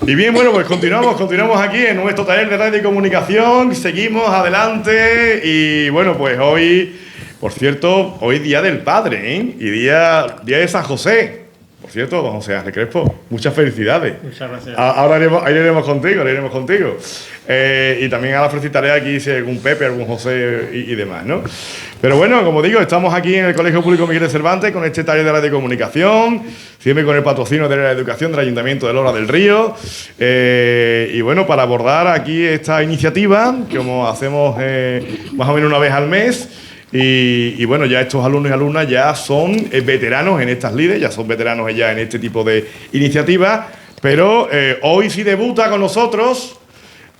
Y bien, bueno, pues continuamos aquí en nuestro taller de radio y comunicación, seguimos adelante y bueno, pues hoy, por cierto, hoy Día del Padre, ¿eh? Y día de San José. Por cierto, don José Ángel Crespo, muchas felicidades. Muchas gracias. Ahora iremos contigo. Y también ahora felicitaré aquí si hay algún Pepe, algún José y demás, ¿no? Pero bueno, como digo, estamos aquí en el Colegio Público Miguel de Cervantes con este taller de radio y comunicación, siempre con el patrocinio de la educación del Ayuntamiento de Lora del Río. Y bueno, para abordar aquí esta iniciativa, como hacemos más o menos una vez al mes. Y bueno, ya estos alumnos y alumnas ya son veteranos en estas lides, ya son veteranos ya en este tipo de iniciativas, pero hoy sí debuta con nosotros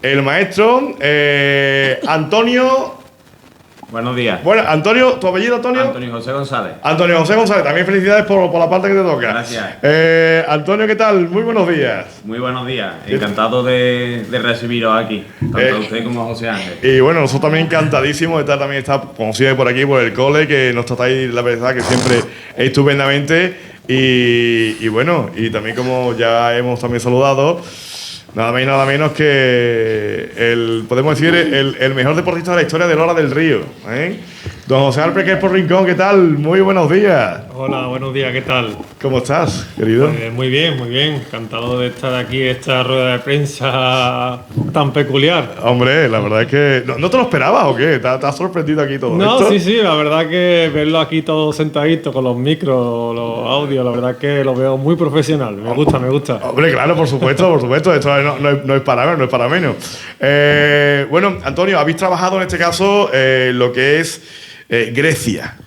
el maestro Antonio. Buenos días. Bueno, Antonio, ¿tu apellido, Antonio? Antonio José González. Antonio José González, también felicidades por la parte que te toca. Gracias. Antonio, ¿qué tal? Muy buenos días. Muy buenos días. Encantado de recibiros aquí, tanto a usted como a José Ángel. Y bueno, nosotros también encantadísimos de estar como siempre por aquí, por el cole, que nos tratáis, la verdad, que siempre estupendamente. Y bueno, y también como ya hemos también saludado, nada más y nada menos que podemos decir, el mejor deportista de la historia de Lora del Río, ¿eh? Don José Ángel Crespo Rincón, ¿qué tal? Muy buenos días. Hola, buenos días, ¿qué tal? ¿Cómo estás, querido? Pues muy bien. Encantado de estar aquí en esta rueda de prensa tan peculiar. Hombre, la verdad es que... ¿No te lo esperabas o qué? ¿Te has sorprendido aquí todo No, esto? sí, la verdad que verlo aquí todo sentadito con los micros, los audios, la verdad que lo veo muy profesional. Me gusta. Hombre, claro, por supuesto. Esto no es para menos. Bueno, Antonio, habéis trabajado en este caso lo que es Grecia.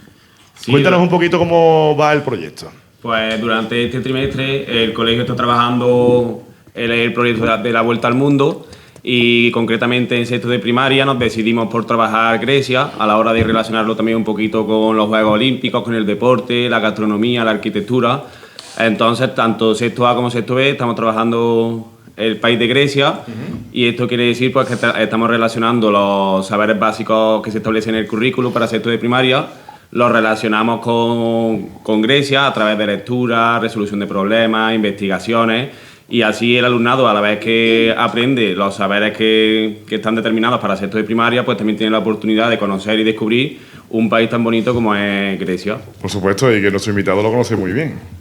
Sí, cuéntanos un poquito cómo va el proyecto. Pues durante este trimestre el colegio está trabajando el proyecto de la Vuelta al Mundo y concretamente en sexto de primaria nos decidimos por trabajar Grecia a la hora de relacionarlo también un poquito con los Juegos Olímpicos, con el deporte, la gastronomía, la arquitectura. Entonces, tanto sexto A como sexto B estamos trabajando el país de Grecia, y esto quiere decir pues, que estamos relacionando los saberes básicos que se establecen en el currículo para sexto de primaria, los relacionamos con Grecia a través de lectura, resolución de problemas, investigaciones, y así el alumnado, a la vez que aprende los saberes que están determinados para sexto de primaria, pues también tiene la oportunidad de conocer y descubrir un país tan bonito como es Grecia. Por supuesto, y que nuestro invitado lo conoce muy bien.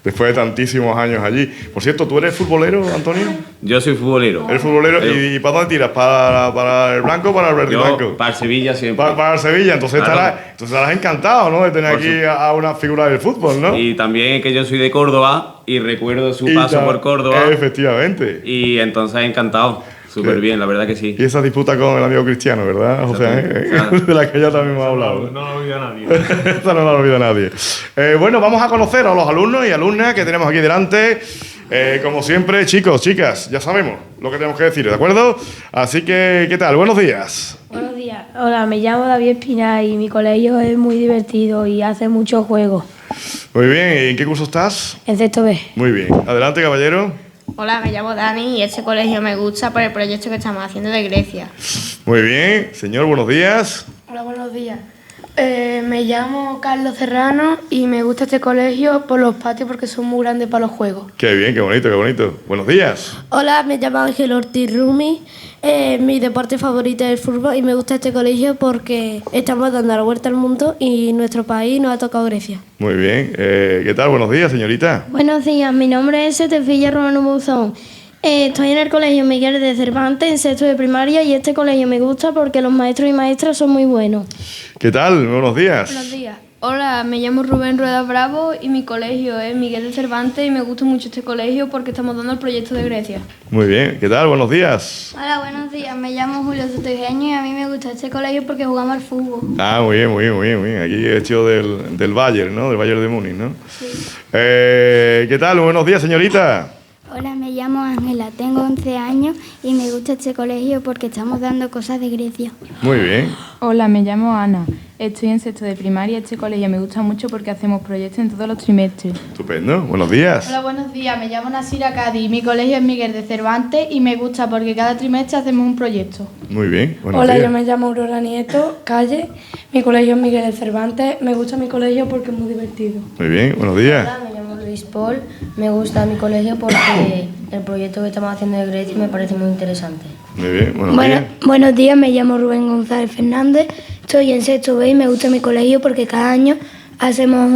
Después de tantísimos años allí. Por cierto, ¿tú eres futbolero, Antonio? Yo soy futbolero. ¿Eres futbolero? ¿Y para dónde tiras? ¿Para el blanco o para el verde blanco? Para el Sevilla siempre. Para el Sevilla, entonces, claro. Estarás encantado, ¿no? De tener aquí a una figura del fútbol, ¿no? Y también que yo soy de Córdoba y recuerdo su paso por Córdoba. Efectivamente. Y entonces encantado. Súper bien, la verdad que sí. Y esa disputa con el amigo Cristiano, ¿verdad, José? De la que ya también hemos hablado. No lo olvida nadie. Esta no la olvida nadie. Bueno, vamos a conocer a los alumnos y alumnas que tenemos aquí delante. Como siempre, chicos, chicas, ya sabemos lo que tenemos que decir, ¿de acuerdo? Así que, ¿qué tal? Buenos días. Buenos días. Hola, me llamo David Espinal y mi colegio es muy divertido y hace muchos juegos. Muy bien, ¿y en qué curso estás? En sexto B. Muy bien. Adelante, caballero. Hola, me llamo Dani y este colegio me gusta por el proyecto que estamos haciendo de Grecia. Muy bien. Señor, buenos días. Hola, buenos días. Me llamo Carlos Serrano y me gusta este colegio por los patios porque son muy grandes para los juegos. Qué bien, qué bonito, qué bonito. Buenos días. Hola, me llamo Ángel Ortiz Rumi. Mi deporte favorito es el fútbol y me gusta este colegio porque estamos dando la vuelta al mundo y nuestro país nos ha tocado Grecia. Muy bien. ¿Qué tal? Buenos días, señorita. Buenos días, mi nombre es Setefilla Romano Buzón. Estoy en el colegio Miguel de Cervantes, en sexto de primaria, y este colegio me gusta porque los maestros y maestras son muy buenos. ¿Qué tal? Buenos días. Buenos días. Hola, me llamo Rubén Rueda Bravo y mi colegio es Miguel de Cervantes y me gusta mucho este colegio porque estamos dando el proyecto de Grecia. Muy bien. ¿Qué tal? Buenos días. Hola, buenos días. Me llamo Julio Sotogeño y a mí me gusta este colegio porque jugamos al fútbol. Ah, muy bien, muy bien, muy bien. Muy bien. Aquí es tío del Bayern, ¿no? Del Bayern de Múnich, ¿no? Sí. ¿Qué tal? Buenos días, señorita. Hola, me llamo Ángela, tengo 11 años y me gusta este colegio porque estamos dando cosas de Grecia. Muy bien. Hola, me llamo Ana, estoy en sexto de primaria. Este colegio me gusta mucho porque hacemos proyectos en todos los trimestres. Estupendo, buenos días. Hola, buenos días, me llamo Nasira Cádiz, mi colegio es Miguel de Cervantes y me gusta porque cada trimestre hacemos un proyecto. Muy bien, buenos Hola, días. yo me llamo Aurora Nieto, calle, mi colegio es Miguel de Cervantes, me gusta mi colegio porque es muy divertido. Muy bien, buenos días. Hola, me llamo Luis Paul, me gusta mi colegio porque el proyecto que estamos haciendo de Grecia me parece muy interesante. Muy bien, buenos días. Buenos días, me llamo Rubén González Fernández, estoy en sexto B y me gusta mi colegio porque cada año hacemos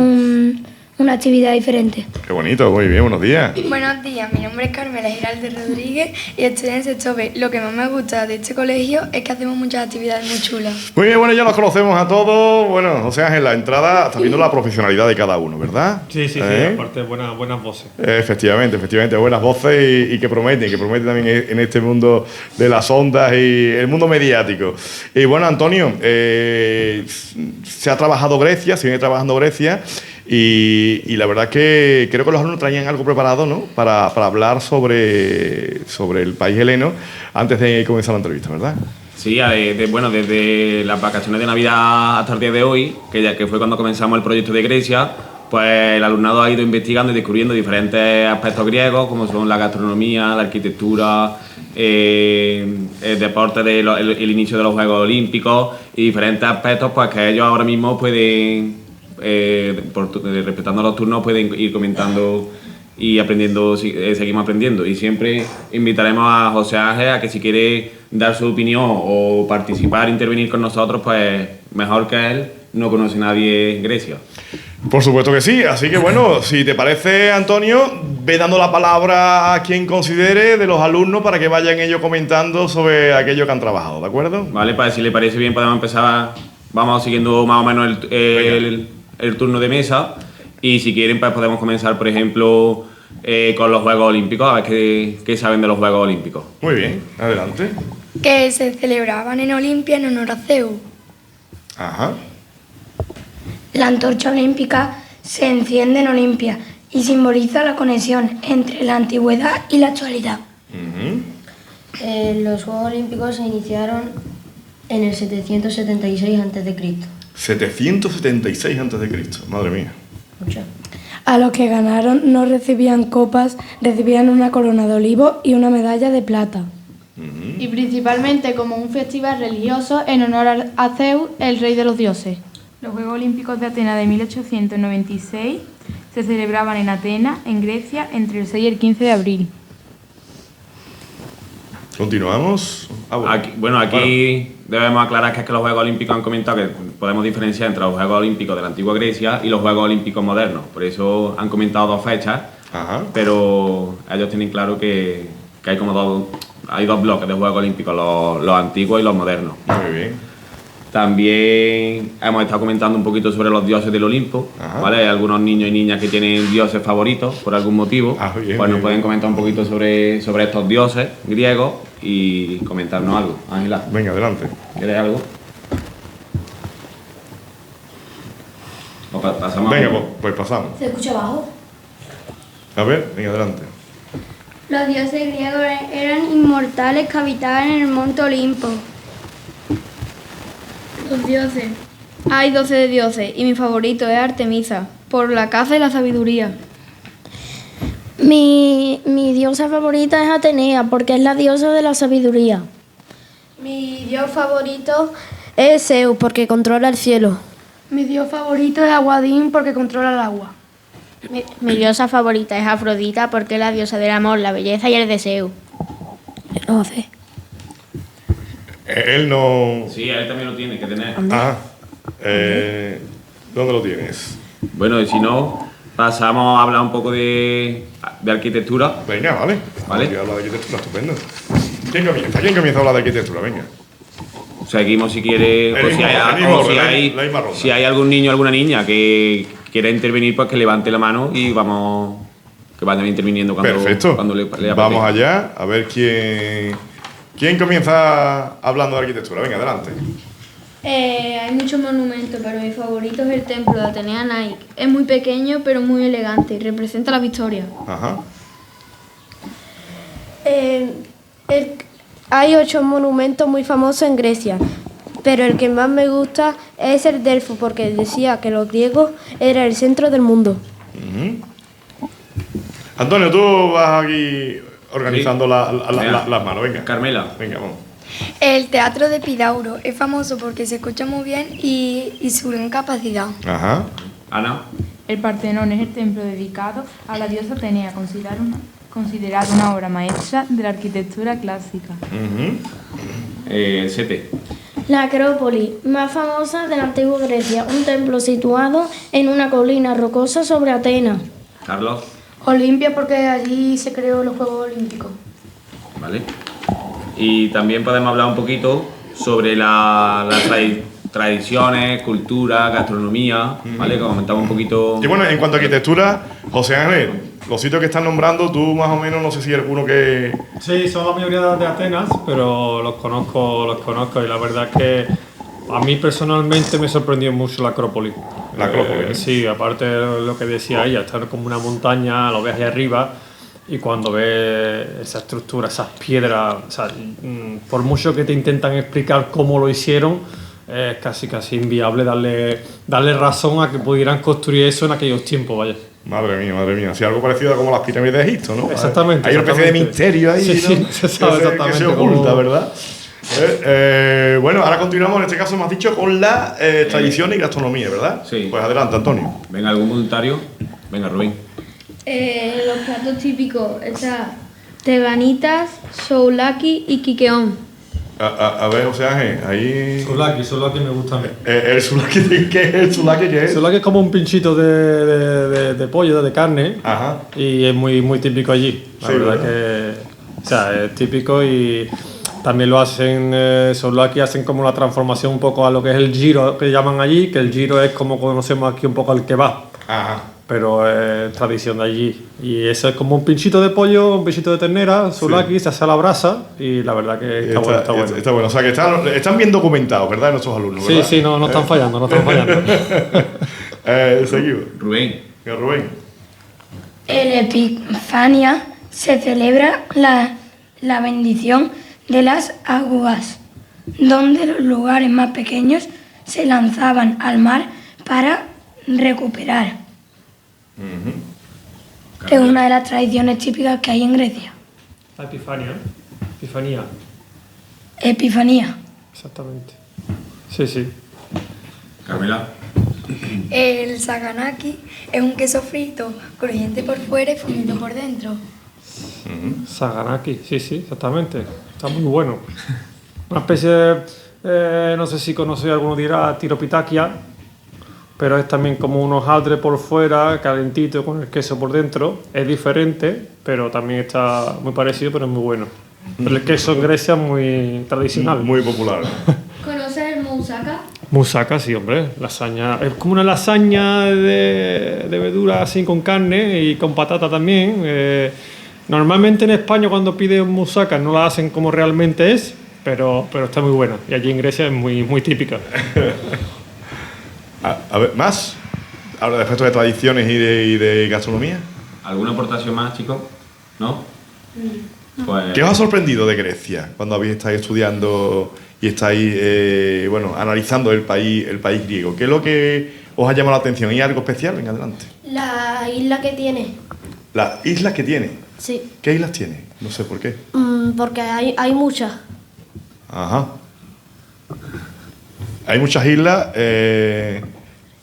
una actividad diferente. Qué bonito, muy bien, buenos días. Buenos días, mi nombre es Carmela Giraldo Rodríguez y estoy en sexto B. Lo que más me gusta de este colegio es que hacemos muchas actividades muy chulas. Muy bien, bueno, ya los conocemos a todos. Bueno, José Ángel, la entrada, estás viendo la profesionalidad de cada uno, ¿verdad? Sí, aparte buenas voces. Efectivamente, buenas voces y que prometen también en este mundo de las ondas y el mundo mediático. Y bueno, Antonio, se ha trabajado Grecia, se viene trabajando Grecia. Y la verdad es que creo que los alumnos traían algo preparado, ¿no? Para hablar sobre el país heleno antes de comenzar la entrevista, ¿verdad? Sí, desde las vacaciones de Navidad hasta el día de hoy, que fue cuando comenzamos el proyecto de Grecia, pues el alumnado ha ido investigando y descubriendo diferentes aspectos griegos, como son la gastronomía, la arquitectura, el deporte, el inicio de los Juegos Olímpicos y diferentes aspectos pues que ellos ahora mismo pueden... respetando los turnos pueden ir comentando y aprendiendo, seguimos aprendiendo, y siempre invitaremos a José Ángel a que si quiere dar su opinión o participar, intervenir con nosotros, pues mejor que él no conoce nadie en Grecia. Por supuesto que sí, así que bueno, si te parece, Antonio, ve dando la palabra a quien considere de los alumnos para que vayan ellos comentando sobre aquello que han trabajado, ¿de acuerdo? Vale, pues si le parece bien podemos empezar, vamos siguiendo más o menos el turno de mesa, y si quieren pues podemos comenzar, por ejemplo, con los Juegos Olímpicos, a ver qué saben de los Juegos Olímpicos. Muy bien, adelante. Que se celebraban en Olimpia en honor a Zeus. Ajá. La antorcha olímpica se enciende en Olimpia y simboliza la conexión entre la antigüedad y la actualidad. Los Juegos Olímpicos se iniciaron en el 776 a.C. 776 a.C., madre mía. A los que ganaron no recibían copas, recibían una corona de olivo y una medalla de plata. Y principalmente como un festival religioso en honor a Zeus, el rey de los dioses. Los Juegos Olímpicos de Atenas de 1896 se celebraban en Atenas, en Grecia, entre el 6 y el 15 de abril. Continuamos. Aquí debemos aclarar que es que los Juegos Olímpicos han comentado que podemos diferenciar entre los Juegos Olímpicos de la antigua Grecia y los Juegos Olímpicos modernos. Por eso han comentado dos fechas, pero ellos tienen claro que hay como hay dos bloques de Juegos Olímpicos, los antiguos y los modernos. Muy bien. También hemos estado comentando un poquito sobre los dioses del Olimpo, ¿vale? Hay algunos niños y niñas que tienen dioses favoritos por algún motivo. Pues nos pueden comentar un poquito sobre estos dioses griegos y comentarnos algo. Ángela. Venga, adelante. ¿Quieres algo? Pasamos. Venga, pues pasamos. ¿Se escucha abajo? A ver, venga, adelante. Los dioses griegos eran inmortales que habitaban en el monte Olimpo. Los dioses. Hay 12 dioses y mi favorito es Artemisa, por la caza y la sabiduría. Mi diosa favorita es Atenea, porque es la diosa de la sabiduría. Mi dios favorito es Zeus, porque controla el cielo. Mi dios favorito es Aguadín, porque controla el agua. Mi diosa favorita es Afrodita, porque es la diosa del amor, la belleza y el deseo. No sé. Él no... Sí, él también lo tiene que tener. ¿Dónde lo tienes? Bueno, y si no, pasamos a hablar un poco de arquitectura. Venga, vale. Vamos a hablar de arquitectura, estupendo. ¿Quién comienza a hablar de arquitectura? Venga. Seguimos si quiere, si hay algún niño o alguna niña que quiera intervenir, pues que levante la mano y vamos, que vayan interviniendo cuando le apetezca. Vamos allá, a ver quién comienza hablando de arquitectura. Venga, adelante. Hay muchos monumentos, pero mi favorito es el templo de Atenea Nike. Es muy pequeño, pero muy elegante y representa la victoria. Ajá. Hay 8 monumentos muy famosos en Grecia, pero el que más me gusta es el Delfos, porque decía que los griegos era el centro del mundo. Antonio, tú vas aquí organizando las manos. Venga. Carmela. Venga, vamos. El Teatro de Epidauro es famoso porque se escucha muy bien y su gran capacidad. Ajá. Ana. El Partenón es el templo dedicado a la diosa Atenea, considerada una obra maestra de la arquitectura clásica? El 7. La Acrópolis, más famosa de la antigua Grecia, un templo situado en una colina rocosa sobre Atenas. Carlos. Olimpia, porque allí se creó los Juegos Olímpicos. Vale. Y también podemos hablar un poquito sobre las tradiciones, cultura, gastronomía, ¿vale? Que comentamos un poquito. Y bueno, en cuanto a arquitectura, José Ángel, los sitios que están nombrando, tú más o menos, no sé si hay alguno que... Sí, son la mayoría de Atenas, pero los conozco y la verdad es que a mí personalmente me sorprendió mucho la Acrópolis. La Acrópolis. Sí, aparte de lo que decía ella, estar como una montaña, lo ves ahí arriba y cuando ves esa estructura, esas piedras, o sea, por mucho que te intentan explicar cómo lo hicieron, es casi inviable darle razón a que pudieran construir eso en aquellos tiempos, vaya. Madre mía. Sí, algo parecido a como las pirámides de Egipto, ¿no? Exactamente. Hay una especie de misterio ahí, sí, ¿no? se sabe exactamente que se oculta, cómo... ¿verdad? Bueno, ahora continuamos, en este caso, me has dicho, con la tradición y gastronomía, ¿verdad? Sí. Pues adelante, Antonio. Venga, algún voluntario. Venga, Rubén. Los platos típicos, teganitas, souvlaki y quiqueón. A ver, José Ángel, ahí... Souvlaki me gusta a mí. ¿El souvlaki qué es? ¿El souvlaki qué es? Souvlaki es como un pinchito de pollo, de carne. Ajá. Y es muy típico allí. La verdad que... O sea, es típico y también lo hacen... souvlaki hacen como la transformación un poco a lo que es el giro que llaman allí, que el giro es como conocemos aquí un poco al kebab. Ajá. Pero es tradición de allí. Y eso es como un pinchito de pollo, un pinchito de ternera, souvlaki, se hace a la brasa y la verdad que está bueno. Está bueno, o sea que están bien documentados, ¿verdad? Nuestros alumnos, ¿verdad? Sí, no están fallando, Seguimos. Rubén. En Epifania se celebra la bendición de las aguas, donde los lugares más pequeños se lanzaban al mar para recuperar. Es una de las tradiciones típicas que hay en Grecia. Epifanía. Exactamente. Sí. Carmela. El saganaki es un queso frito, crujiente por fuera y fundito por dentro. Saganaki, sí, exactamente. Está muy bueno. Una especie de, no sé si conocéis, alguno dirá tiropitaquia, pero es también como un hojaldre por fuera, calentito con el queso por dentro. Es diferente, pero también está muy parecido, pero es muy bueno. Pero el queso en Grecia es muy tradicional. Muy popular. ¿Conoces el moussaka? Moussaka, sí, hombre. Lasaña. Es como una lasaña de verdura así con carne y con patata también. Normalmente en España cuando pides un moussaka no la hacen como realmente es, pero está muy buena. Y allí en Grecia es muy típica. A ver, ¿más? Ahora, después de tradiciones y de gastronomía. ¿Alguna aportación más, chicos? ¿No? Pues... ¿Qué os ha sorprendido de Grecia cuando estáis estudiando y estáis analizando el país griego? ¿Qué es lo que os ha llamado la atención? ¿Hay algo especial? Venga, adelante. La isla que tiene. ¿Las islas que tiene? Sí. ¿Qué islas tiene? No sé por qué. Porque hay muchas. Ajá. Hay muchas islas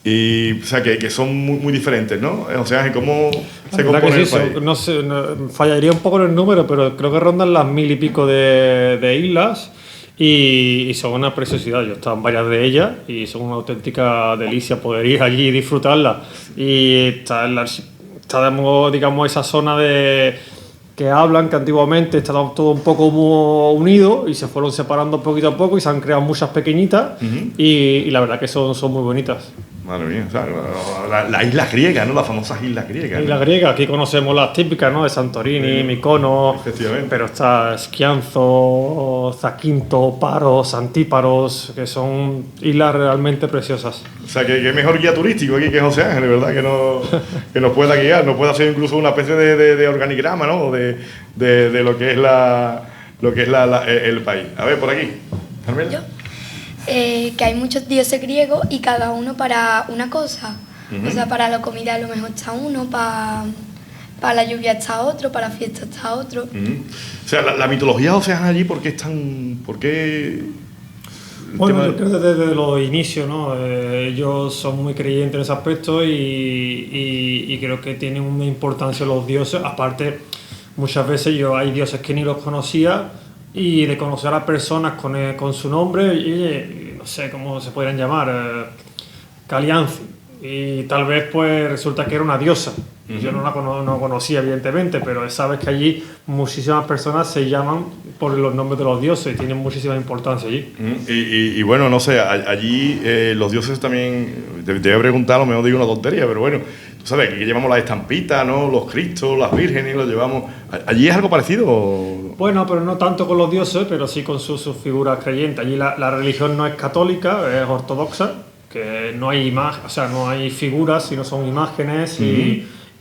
y o sea que son muy diferentes, ¿no? O sea, ¿cómo se compone el país? No sé, fallaría un poco en el número, pero creo que rondan las 1000 y pico de islas y son una preciosidad. Yo he estado en varias de ellas y son una auténtica delicia poder ir allí y disfrutarlas. Y está digamos, esa zona que hablan, que antiguamente estaba todo un poco unido y se fueron separando poquito a poco y se han creado muchas pequeñitas y la verdad que son muy bonitas. Madre mía, o sea, las islas griegas, ¿no? Las famosas islas griegas. Islas griegas, aquí conocemos las típicas, ¿no? De Santorini, Mykonos, pero está Skianzo, Zaquinto, Paros, Antíparos, que son islas realmente preciosas. O sea, que mejor guía turístico aquí que José Ángel, ¿verdad? Que nos pueda guiar, nos pueda hacer incluso una especie de organigrama, ¿no? De lo que es el país. A ver, por aquí, Carmela. Que hay muchos dioses griegos y cada uno para una cosa. O sea, para la comida a lo mejor está uno, para la lluvia está otro, para la fiesta está otro. O sea, la mitología, o sea, allí, ¿por qué es tan...? ¿Por qué...? Bueno, yo creo que desde los inicios, ¿no? Ellos son muy creyentes en ese aspecto y creo que tienen una importancia los dioses, aparte muchas veces hay dioses que ni los conocía, y de conocer a personas con su nombre, y no sé cómo se podrían llamar, Calianzi, y tal vez pues resulta que era una diosa. Yo no conocía evidentemente, pero sabes que allí muchísimas personas se llaman por los nombres de los dioses y tienen muchísima importancia allí. Y bueno, no sé, allí los dioses también, te voy a preguntar, a lo mejor digo una tontería, pero bueno, tú sabes, que llevamos las estampitas, ¿no? Los cristos, las vírgenes, los llevamos. ¿Allí es algo parecido? Bueno, pero no tanto con los dioses, pero sí con sus figuras creyentes. Allí la religión no es católica, es ortodoxa, que no hay no hay figuras, sino son imágenes,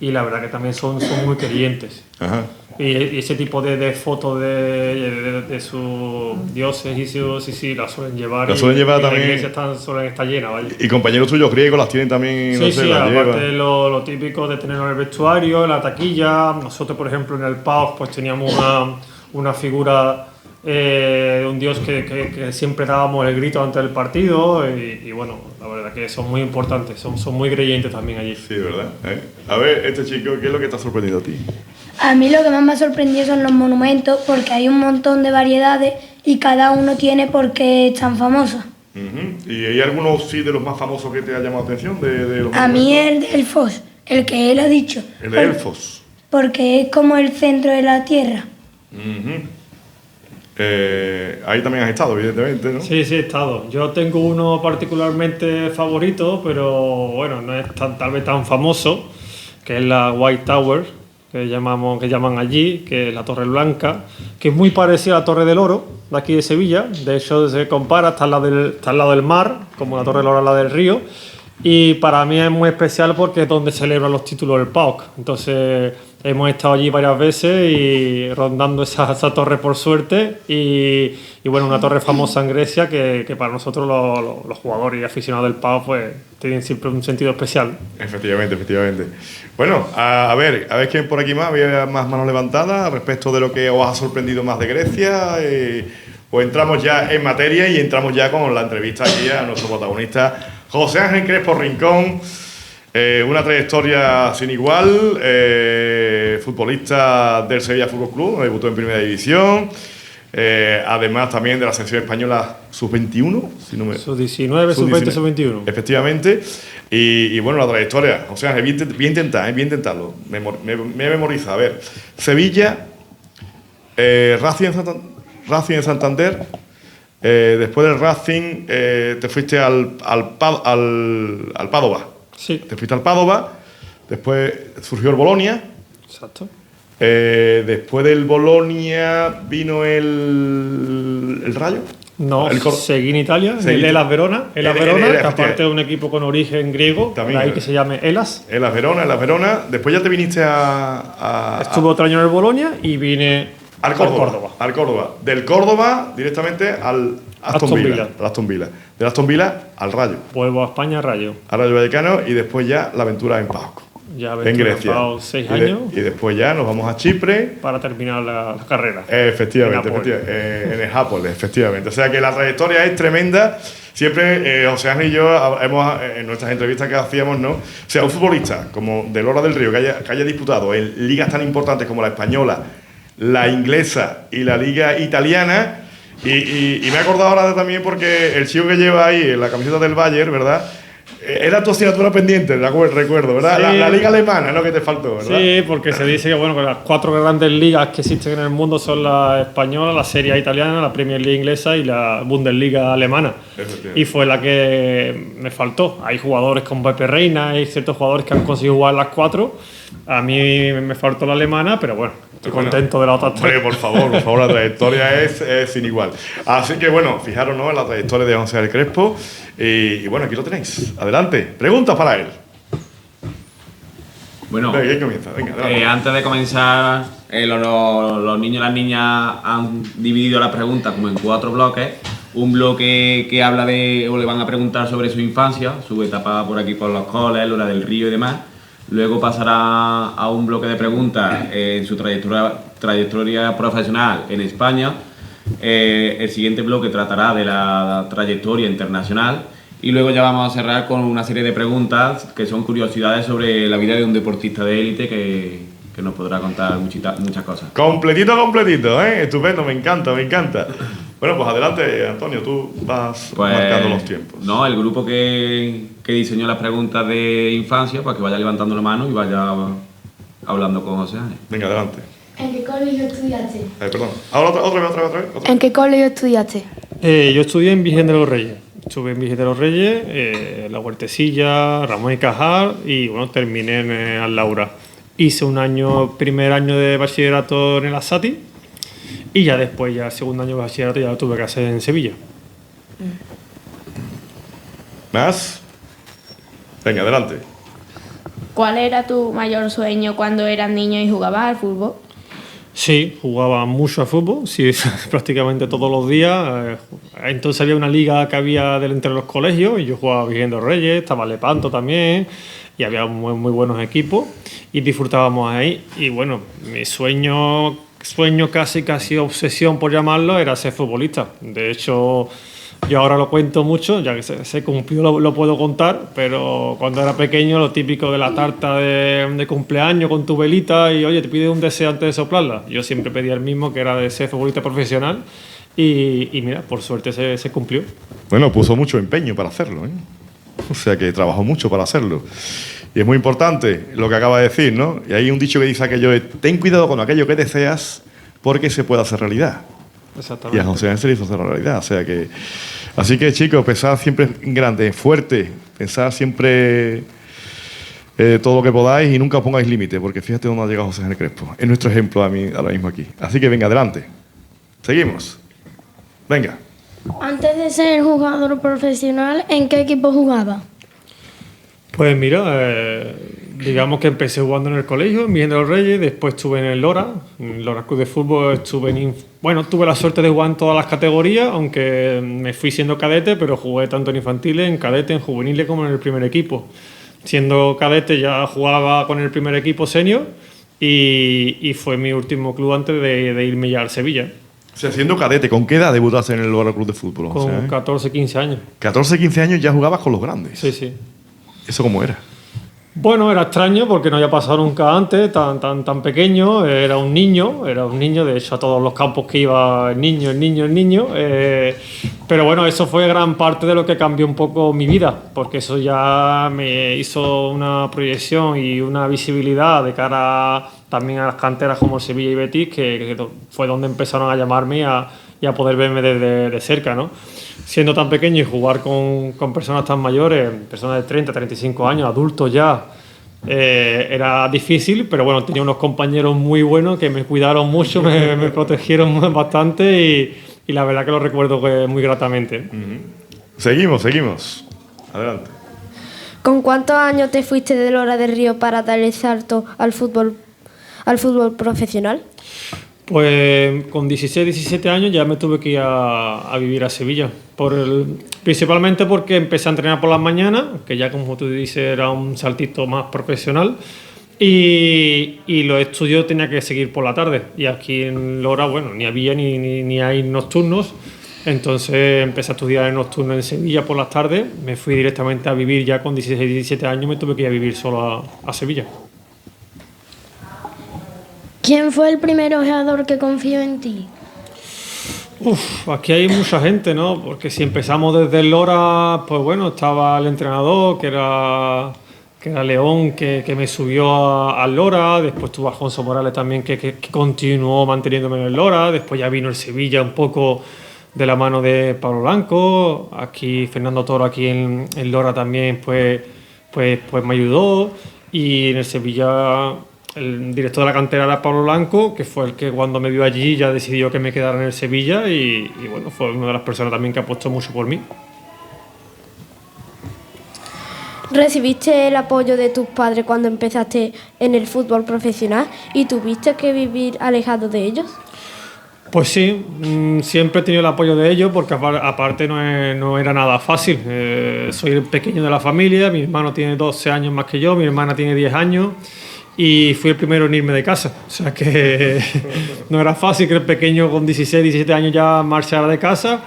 y la verdad que también son muy creyentes. Ajá. Y ese tipo de fotos de sus dioses y sí, las suelen llevar. Las suelen llevar también. La iglesia suelen estar llena, vaya. Y compañeros tuyos griegos las tienen también, Sí, no sé, sí, las aparte llevan. de lo típico de tenerlo en el vestuario, en la taquilla. Nosotros, por ejemplo, en el PAOK pues teníamos una figura de un dios que siempre dábamos el grito antes del partido, y bueno, la verdad que son muy importantes, son muy creyentes también allí. Sí, ¿verdad? A ver, este chico, ¿qué es lo que te ha sorprendido a ti? A mí lo que más me ha sorprendido son los monumentos, porque hay un montón de variedades y cada uno tiene por qué es tan famoso. ¿Y hay algunos sí de los más famosos que te ha llamado la atención? De los A mí el de Elfos, el que él ha dicho. El de Elfos. Porque es como el centro de la Tierra. Ahí también has estado, evidentemente, ¿no? Sí, he estado. Yo tengo uno particularmente favorito, pero bueno, no es tal vez tan famoso, que es la White Tower, que llaman allí, que es la Torre Blanca, que es muy parecida a la Torre del Oro, de aquí de Sevilla. De hecho, se compara, está al lado del mar, como la Torre del Oro al lado del río. Y para mí es muy especial porque es donde celebran los títulos del PAOK. Entonces, hemos estado allí varias veces y rondando esa torre por suerte. Y bueno, una torre famosa en Grecia que para nosotros los jugadores y aficionados del PAOK pues tienen siempre un sentido especial. Efectivamente. Bueno, a ver quién por aquí más, había más manos levantadas respecto de lo que os ha sorprendido más de Grecia. Pues entramos ya en materia y entramos ya con la entrevista aquí a nuestro protagonista, José Ángel Crespo Rincón. Una trayectoria sin igual, futbolista del Sevilla Fútbol Club, debutó en Primera División, además también de la selección española sub-21, sub-19, sub-20, sub-21. Efectivamente, y bueno, la trayectoria, José Ángel, voy a intentarlo, me he memorizado. A ver, Sevilla, Racing en Santander, después del Racing te fuiste al Padova. Sí. Te fuiste al Padova, después surgió el Bolonia. Exacto. Después del Bolonia vino el Rayo. No, seguí en Italia, el Hellas Verona, que aparte de un equipo con origen griego, también, ahí que se llame Hellas. Hellas Verona. Después ya te viniste Estuve otro año en el Bolonia y vine al Córdoba. Del Córdoba directamente al Aston Villa. Del Aston Villa al Rayo. Vuelvo a España, Rayo. Al Rayo Vallecano y después ya la aventura en PAOK. Ya en Grecia. 6 años. Y después ya nos vamos a Chipre. Para terminar la carrera. Efectivamente. En el Nápoles, efectivamente. O sea que la trayectoria es tremenda. Siempre José Ángel y yo hemos, en nuestras entrevistas que hacíamos, ¿no? O sea, un futbolista como del Lora del Río, que haya disputado en ligas tan importantes como la española, la inglesa y la liga italiana. Y me he acordado ahora también porque el chico que lleva ahí en la camiseta del Bayern, ¿verdad? Era tu asignatura pendiente, recuerdo, ¿verdad? Sí. La liga alemana, ¿no? Que te faltó, ¿verdad? Sí, porque se dice que, bueno, que las 4 grandes ligas que existen en el mundo son la española, la Serie A italiana, la Premier League inglesa y la Bundesliga alemana. Y fue la que me faltó. Hay jugadores como Pepe Reina, hay ciertos jugadores que han conseguido jugar las 4. A mí me faltó la alemana, pero bueno, estoy contento de la otra 3. Por favor, la trayectoria es sin igual. Así que bueno, fijaros, ¿no?, en la trayectoria de José Ángel Crespo. Y bueno, aquí lo tenéis. Adelante. Preguntas para él. Bueno, ¿quién comienza? Venga, antes de comenzar, los niños y las niñas han dividido las preguntas como en 4 bloques. Un bloque que habla o le van a preguntar sobre su infancia, su etapa por aquí por los coles, Lora del Río y demás. Luego pasará a un bloque de preguntas en su trayectoria profesional en España. El siguiente bloque tratará de la trayectoria internacional y luego ya vamos a cerrar con una serie de preguntas que son curiosidades sobre la vida de un deportista de élite que que nos podrá contar muchas cosas. Completito, ¿eh? Estupendo, me encanta. Bueno, pues adelante, Antonio, tú vas marcando los tiempos. No, el grupo que diseñó las preguntas de infancia, para que vaya levantando la mano y vaya hablando con José Ángel. Venga, adelante. ¿En qué colegio estudiaste? Perdón. Ahora otra vez. ¿En qué colegio estudiaste? Yo estudié en Virgen de los Reyes. Estuve en Virgen de los Reyes, La Huertecilla, Ramón y Cajal y bueno, terminé en Al Laura. Hice primer año de bachillerato en el Asati y ya después, el segundo año de bachillerato ya lo tuve que hacer en Sevilla. ¿Más? Venga, adelante. ¿Cuál era tu mayor sueño cuando eras niño y jugabas al fútbol? Sí, jugaba mucho al fútbol, sí, prácticamente todos los días. Entonces había una liga que había entre los colegios y yo jugaba Virgen de los Reyes, estaba Lepanto también y había muy buenos equipos y disfrutábamos ahí. Y bueno, mi sueño casi obsesión por llamarlo era ser futbolista. De hecho, yo ahora lo cuento mucho, ya que se cumplió lo puedo contar, pero cuando era pequeño lo típico de la tarta de cumpleaños con tu velita y oye, te pide un deseo antes de soplarla. Yo siempre pedía el mismo, que era de ser futbolista profesional y mira, por suerte se cumplió. Bueno, puso mucho empeño para hacerlo, ¿eh? O sea que trabajó mucho para hacerlo. Y es muy importante lo que acaba de decir, ¿no? Y hay un dicho que dice aquello de ten cuidado con aquello que deseas porque se puede hacer realidad. Exactamente. Y a José Ángel se le hizo hacer realidad. O sea que... Así que, chicos, pensad siempre en grande, fuerte. Pensad siempre todo lo que podáis y nunca os pongáis límite, porque fíjate dónde ha llegado José Ángel Crespo. Es nuestro ejemplo ahora mismo aquí. Así que venga, adelante. Seguimos. Venga. Antes de ser jugador profesional, ¿en qué equipo jugaba? Pues mira, digamos que empecé jugando en el colegio, en Virgen de los Reyes, después estuve en el Lora Club de Fútbol, tuve la suerte de jugar en todas las categorías, aunque me fui siendo cadete, pero jugué tanto en infantiles, en cadete, en juveniles como en el primer equipo. Siendo cadete ya jugaba con el primer equipo senior y fue mi último club antes de irme ya al Sevilla. O sea, siendo cadete, ¿con qué edad debutaste en el Lora Club de Fútbol? Con 14, 15 años. 14, 15 años ya jugabas con los grandes. Sí. ¿Eso cómo era? Bueno, era extraño porque no había pasado nunca antes, tan pequeño, era un niño, de hecho a todos los campos que iba el niño, pero bueno, eso fue gran parte de lo que cambió un poco mi vida, porque eso ya me hizo una proyección y una visibilidad de cara también a las canteras como Sevilla y Betis, que fue donde empezaron a llamarme y a poder verme de cerca, ¿no? Siendo tan pequeño y jugar con personas tan mayores, personas de 30, 35 años, adultos ya, era difícil, pero bueno, tenía unos compañeros muy buenos que me cuidaron mucho, me protegieron bastante y la verdad que lo recuerdo muy gratamente. Seguimos. Adelante. ¿Con cuántos años te fuiste de Lora del Río para dar el salto al fútbol profesional? Pues con 16, 17 años ya me tuve que ir a vivir a Sevilla, principalmente porque empecé a entrenar por las mañanas, que ya como tú dices era un saltito más profesional, y los estudios tenía que seguir por la tarde, y aquí en Lora, bueno, ni había ni hay nocturnos, entonces empecé a estudiar en nocturno en Sevilla por las tardes, me fui directamente a vivir ya con 16, 17 años, me tuve que ir a vivir solo a Sevilla. ¿Quién fue el primer ojeador que confió en ti? Aquí hay mucha gente, ¿no? Porque si empezamos desde el Lora, pues bueno, estaba el entrenador, que era León, que me subió al Lora, después tuvo Alfonso Morales también, que continuó manteniéndome en el Lora, después ya vino el Sevilla un poco de la mano de Pablo Blanco, aquí Fernando Toro, aquí en Lora también, pues me ayudó, y en el Sevilla... El director de la cantera era Pablo Blanco, que fue el que cuando me vio allí ya decidió que me quedara en el Sevilla y bueno, fue una de las personas también que apostó mucho por mí. ¿Recibiste el apoyo de tus padres cuando empezaste en el fútbol profesional y tuviste que vivir alejado de ellos? Pues sí, siempre he tenido el apoyo de ellos porque aparte no era nada fácil. Soy el pequeño de la familia, mi hermano tiene 12 años más que yo, mi hermana tiene 10 años. Y fui el primero en irme de casa, o sea que no era fácil que el pequeño con 16, 17 años ya marchara de casa,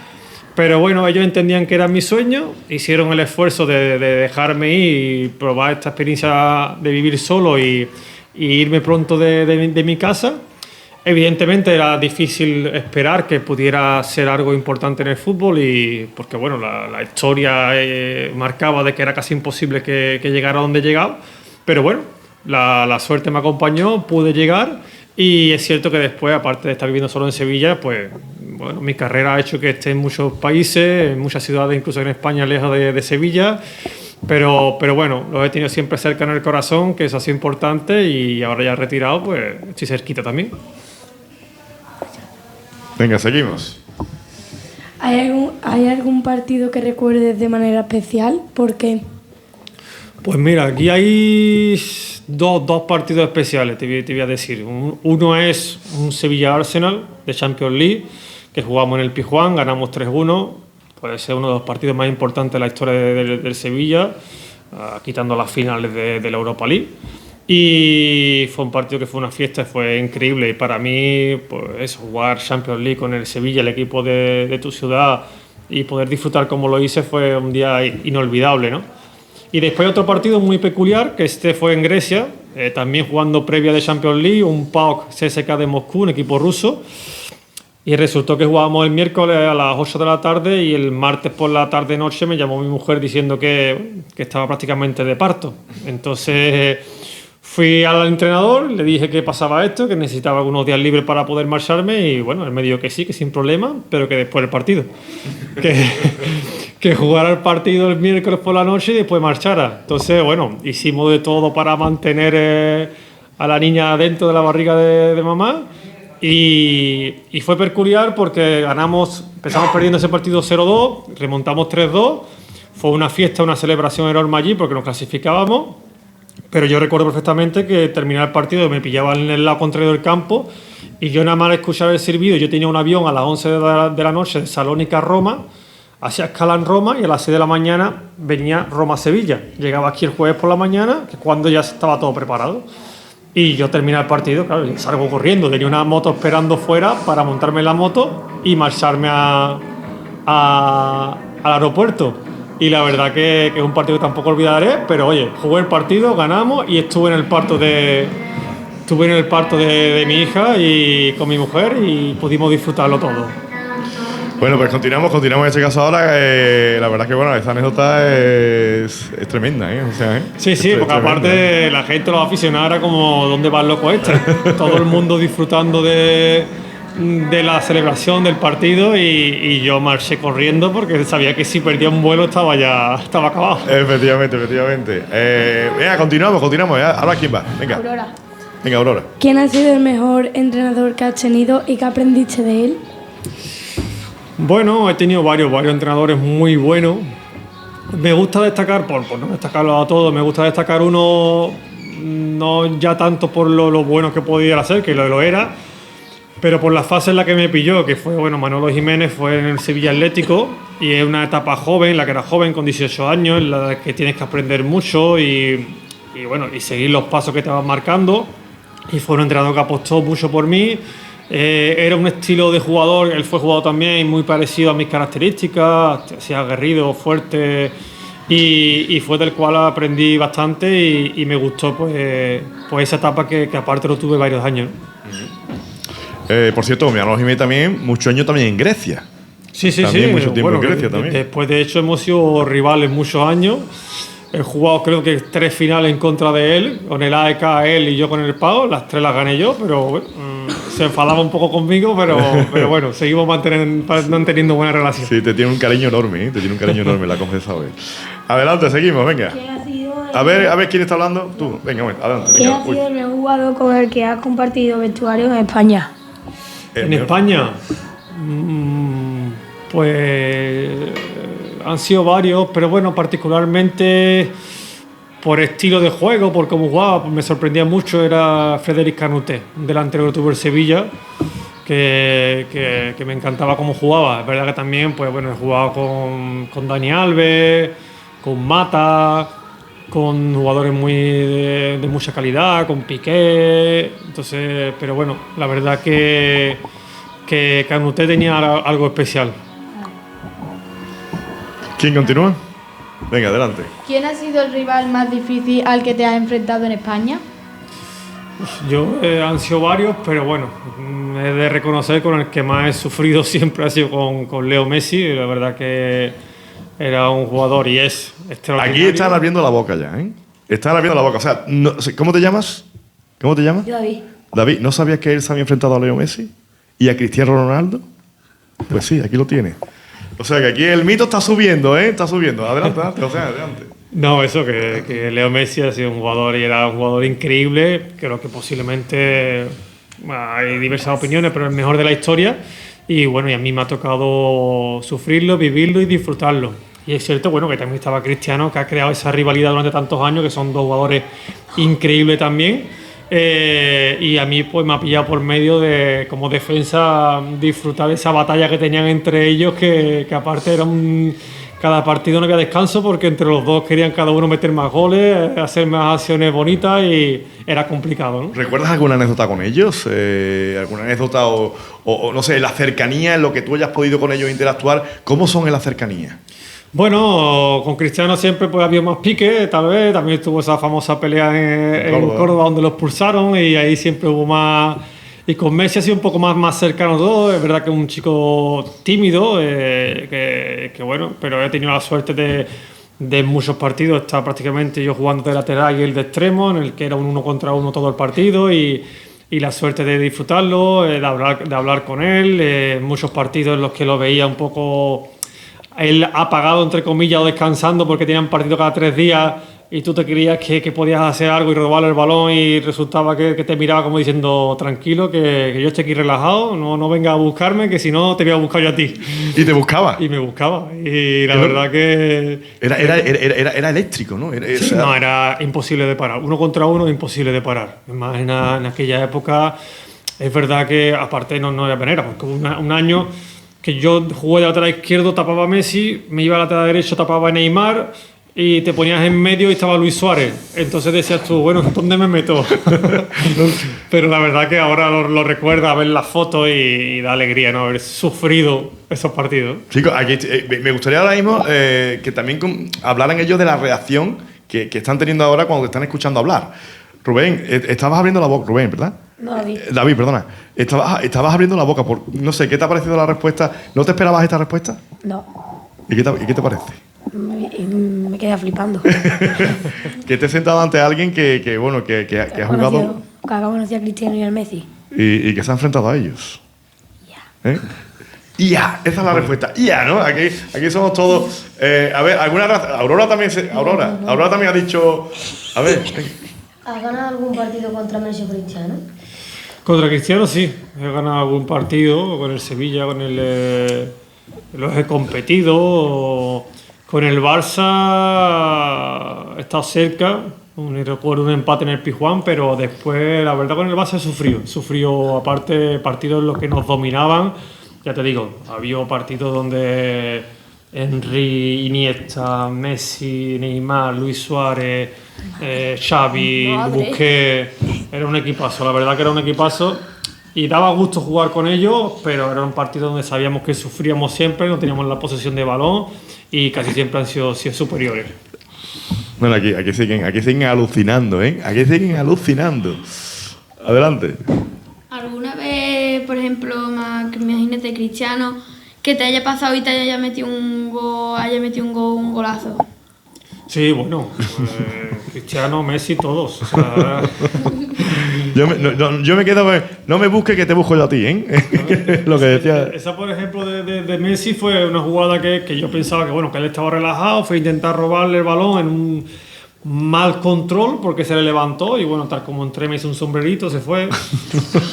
pero bueno, ellos entendían que era mi sueño, hicieron el esfuerzo de dejarme ir y probar esta experiencia de vivir solo y y irme pronto de mi casa. Evidentemente era difícil esperar que pudiera ser algo importante en el fútbol, y porque bueno, la historia marcaba de que era casi imposible que llegara a donde he llegado, pero bueno, la suerte me acompañó, pude llegar, y es cierto que después, aparte de estar viviendo solo en Sevilla, pues bueno, mi carrera ha hecho que esté en muchos países, en muchas ciudades, incluso en España, lejos de Sevilla. Pero bueno, los he tenido siempre cerca en el corazón, que eso ha sido importante, y ahora ya retirado, pues estoy cerquita también. Venga, seguimos. ¿Hay algún partido que recuerdes de manera especial? ¿Por qué? Pues mira, aquí hay dos partidos especiales, te voy a decir. Uno es un Sevilla-Arsenal de Champions League, que jugamos en el Pizjuán, ganamos 3-1. Puede ser uno de los partidos más importantes de la historia del Sevilla, quitando las finales de la Europa League. Y fue un partido que fue una fiesta, fue increíble. Y para mí, pues jugar Champions League con el Sevilla, el equipo de tu ciudad, y poder disfrutar como lo hice, fue un día inolvidable, ¿no? Y después otro partido muy peculiar, que fue en Grecia, también jugando previa de Champions League, un PAOK CSKA de Moscú, un equipo ruso. Y resultó que jugábamos el miércoles a las 8 de la tarde, y el martes por la tarde-noche me llamó mi mujer diciendo que estaba prácticamente de parto. Entonces fui al entrenador, le dije que pasaba esto, que necesitaba algunos días libres para poder marcharme, y bueno, él me dijo que sí, que sin problema, pero que después del partido. que jugara el partido el miércoles por la noche y después marchara. Entonces, bueno, hicimos de todo para mantener a la niña dentro de la barriga de mamá. Y fue peculiar porque empezamos perdiendo ese partido 0-2, remontamos 3-2, fue una fiesta, una celebración enorme allí porque nos clasificábamos, pero yo recuerdo perfectamente que terminaba el partido, me pillaban en el lado contrario del campo, y yo nada más escuchar el silbido, yo tenía un avión a las 11 de la noche de Salónica a Roma, hacía escala en Roma, y a las 6 de la mañana venía Roma-Sevilla, llegaba aquí el jueves por la mañana, que cuando ya estaba todo preparado. Y yo terminé el partido, claro, y salgo corriendo. Tenía una moto esperando fuera para montarme en la moto y marcharme al aeropuerto. Y la verdad que es un partido que tampoco olvidaré, pero oye, jugué el partido, ganamos, y estuve en el parto de mi hija y con mi mujer, y pudimos disfrutarlo todo. Bueno, pues continuamos en este caso ahora. La verdad que bueno, esta anécdota es tremenda, ¿eh? O sea, Sí, porque aparte la gente, los aficionados, era como ¿dónde va el loco este? Todo el mundo disfrutando de la celebración del partido, y yo marché corriendo porque sabía que si perdía un vuelo estaba acabado. Efectivamente. Venga, continuamos. Ahora ¿quién va? Venga. Aurora. Venga, Aurora. ¿Quién ha sido el mejor entrenador que has tenido y qué aprendiste de él? Bueno, he tenido varios entrenadores muy buenos. Me gusta destacar, por no destacarlos a todos, me gusta destacar uno, no ya tanto por lo bueno que podía hacer, que lo era, pero por la fase en la que me pilló, que fue, bueno, Manolo Jiménez fue en el Sevilla Atlético, y es una etapa joven, en la que era joven, con 18 años, en la que tienes que aprender mucho y seguir los pasos que te van marcando. Y fue un entrenador que apostó mucho por mí. Era un estilo de jugador, él fue jugador también muy parecido a mis características, así aguerrido, fuerte, y fue del cual aprendí bastante, y me gustó pues esa etapa que aparte lo tuve varios años. Por cierto, Manolo Jiménez también, muchos años también en Grecia. Sí. Mucho tiempo en Grecia también. Después, de hecho, hemos sido rivales muchos años. He jugado creo que 3 finales en contra de él, con el AEK él y yo con el PAO, las 3 las gané yo, pero bueno, se enfadaba un poco conmigo, pero bueno, seguimos manteniendo buena relación. Sí, te tiene un cariño enorme, la ha confesado él. Adelante, seguimos, venga. A ver quién está hablando. Tú, venga, adelante. ¿Quién ha sido el mejor jugador con el que has compartido vestuario en España? En España, pues han sido varios, pero bueno, particularmente por estilo de juego, por cómo jugaba, pues me sorprendía mucho, era Frédéric Canuté, un delantero que tuvo el Sevilla, que me encantaba cómo jugaba. Es verdad que también, pues bueno, he jugado con Dani Alves, con Mata, con jugadores muy de mucha calidad, con Piqué, entonces, pero bueno, la verdad que Canuté tenía algo especial. ¿Quién continúa? Venga, adelante. ¿Quién ha sido el rival más difícil al que te has enfrentado en España? Yo han sido varios, pero bueno, he de reconocer con el que más he sufrido siempre ha sido con Leo Messi. La verdad que era un jugador y es extraordinario. Aquí están abriendo la boca ya, ¿eh? Están abriendo la boca. O sea, ¿cómo te llamas? ¿Cómo te llamas? Yo, David. David, ¿no sabías que él se había enfrentado a Leo Messi y a Cristiano Ronaldo? Pues sí, aquí lo tiene. O sea que aquí el mito está subiendo, ¿eh? Está subiendo. Adelante, adelante. O sea, adelante. No, eso, que Leo Messi ha sido un jugador y era un jugador increíble. Creo que posiblemente hay diversas opiniones, pero el mejor de la historia. Y bueno, y a mí me ha tocado sufrirlo, vivirlo y disfrutarlo. Y es cierto, bueno, que también estaba Cristiano, que ha creado esa rivalidad durante tantos años, que son dos jugadores increíbles también. Y a mí pues me ha pillado por medio de, como defensa, disfrutar de esa batalla que tenían entre ellos, que aparte era cada partido no había descanso porque entre los dos querían cada uno meter más goles, hacer más acciones bonitas y era complicado, ¿no? ¿Recuerdas alguna anécdota con ellos? ¿Alguna anécdota o no sé, la cercanía, en lo que tú hayas podido con ellos interactuar? ¿Cómo son en la cercanía? Bueno, con Cristiano siempre pues había más pique, tal vez. También estuvo esa famosa pelea en Córdoba donde los expulsaron y ahí siempre hubo más. Y con Messi ha sido un poco más cercano todo. Es verdad que es un chico tímido, que bueno, pero he tenido la suerte de muchos partidos estar prácticamente yo jugando de lateral y él de extremo, en el que era un 1 contra 1 todo el partido y la suerte de disfrutarlo, de hablar con él. Muchos partidos en los que lo veía un poco él apagado, entre comillas, o descansando porque tenían partido cada 3 días y tú te creías que podías hacer algo y robarle el balón y resultaba que te miraba como diciendo tranquilo, que yo estoy aquí relajado, no venga a buscarme, que si no te voy a buscar yo a ti. ¿Y te buscaba? Y me buscaba. Y la verdad que... Era eléctrico, ¿no? No, era imposible de parar. 1 contra 1 es imposible de parar. Además, en aquella época es verdad que aparte no había manera, porque hubo un año que yo jugué de lateral izquierdo, tapaba a Messi, me iba a lateral derecho, tapaba a Neymar y te ponías en medio y estaba Luis Suárez. Entonces decías tú, bueno, ¿dónde me meto? Pero la verdad que ahora lo recuerda, ver las fotos y da alegría, ¿no? Haber sufrido esos partidos. Chicos, aquí, me gustaría ahora mismo que también hablaran ellos de la reacción que están teniendo ahora cuando te están escuchando hablar. Rubén, estabas abriendo la boca, Rubén, ¿verdad? No, David. David, perdona. Estabas abriendo la boca no sé, ¿qué te ha parecido la respuesta? ¿No te esperabas esta respuesta? No. ¿Y qué te parece? Me quedé flipando. Que te he sentado ante alguien que ha jugado... Que ha conocido a Cristiano y a Messi. Y que se ha enfrentado a ellos. ¿Eh? ¡Ya! Esa es la respuesta. ¡Ya! ¿No? Aquí somos todos... a ver, Aurora también ha dicho... A ver... ¿Has ganado algún partido contra Messi o Cristiano? Contra Cristiano sí, he ganado algún partido con el Sevilla, los he competido, con el Barça he estado cerca, recuerdo un empate en el Pizjuán, pero después la verdad con el Barça he sufrido aparte partidos en los que nos dominaban, ya te digo, había partidos donde Henry, Iniesta, Messi, Neymar, Luis Suárez, Xavi, Busquets, era un equipazo, la verdad que era un equipazo y daba gusto jugar con ellos, pero era un partido donde sabíamos que sufríamos siempre, no teníamos la posesión de balón y casi siempre han sido superiores. Bueno, aquí siguen alucinando, ¿eh? Aquí siguen alucinando. Adelante. ¿Alguna vez, por ejemplo, imagínate Cristiano, que te haya pasado y te haya metido un golazo? Sí, bueno, Cristiano, Messi, todos. O sea, yo me quedo... No me busques que te busco yo a ti, ¿eh? Lo que decía... Esa, por ejemplo, de Messi fue una jugada que yo pensaba que él estaba relajado, fue intentar robarle el balón en un mal control porque se le levantó y bueno, tal como entré me hizo un sombrerito, se fue.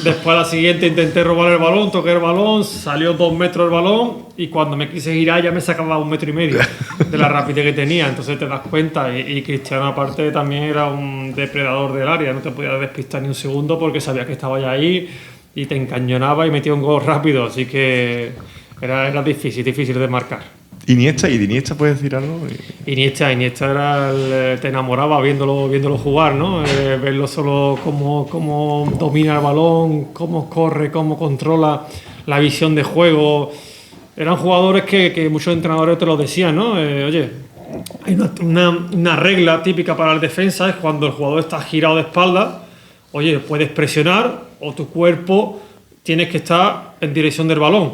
Después a la siguiente intenté robar el balón, toqué el balón, salió 2 metros el balón y cuando me quise girar ya me sacaba 1,5 metros de la rapidez que tenía, entonces te das cuenta y Cristiano aparte también era un depredador del área, no te podías despistar ni un segundo porque sabía que estaba ya ahí y te encañonaba y metía un gol rápido, así que era difícil de marcar. Iniesta, ¿y de Iniesta puedes decir algo? Iniesta era te enamoraba viéndolo jugar, ¿no? Verlo solo cómo domina el balón, cómo corre, cómo controla la visión de juego. Eran jugadores que muchos entrenadores te lo decían, ¿no? Oye, hay una regla típica para el defensa, es cuando el jugador está girado de espalda, oye, puedes presionar o tu cuerpo tienes que estar en dirección del balón.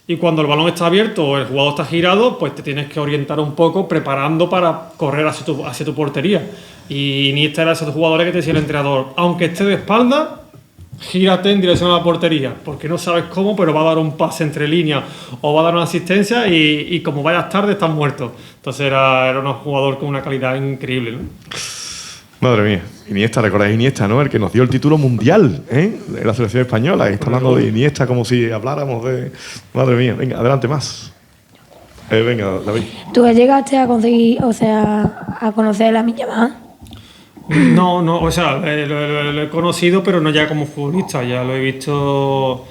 Y cuando el balón está abierto o el jugador está girado, pues te tienes que orientar un poco preparando para correr hacia tu portería. Y Iniesta era ese jugador que te decía el entrenador, aunque esté de espalda, gírate en dirección a la portería, porque no sabes cómo, pero va a dar un pase entre líneas o va a dar una asistencia y como vayas tarde estás muerto. Entonces era un jugador con una calidad increíble, ¿no? Madre mía, Iniesta, recordáis Iniesta, ¿no? El que nos dio el título mundial, ¿eh? De la selección española. Y está hablando de Iniesta como si habláramos de... Madre mía, venga, adelante más. Venga, David. ¿Tú llegaste a conseguir, o sea, a conocer a Lamine Yamal? No, o sea, lo he conocido, pero no ya como futbolista. Ya lo he visto,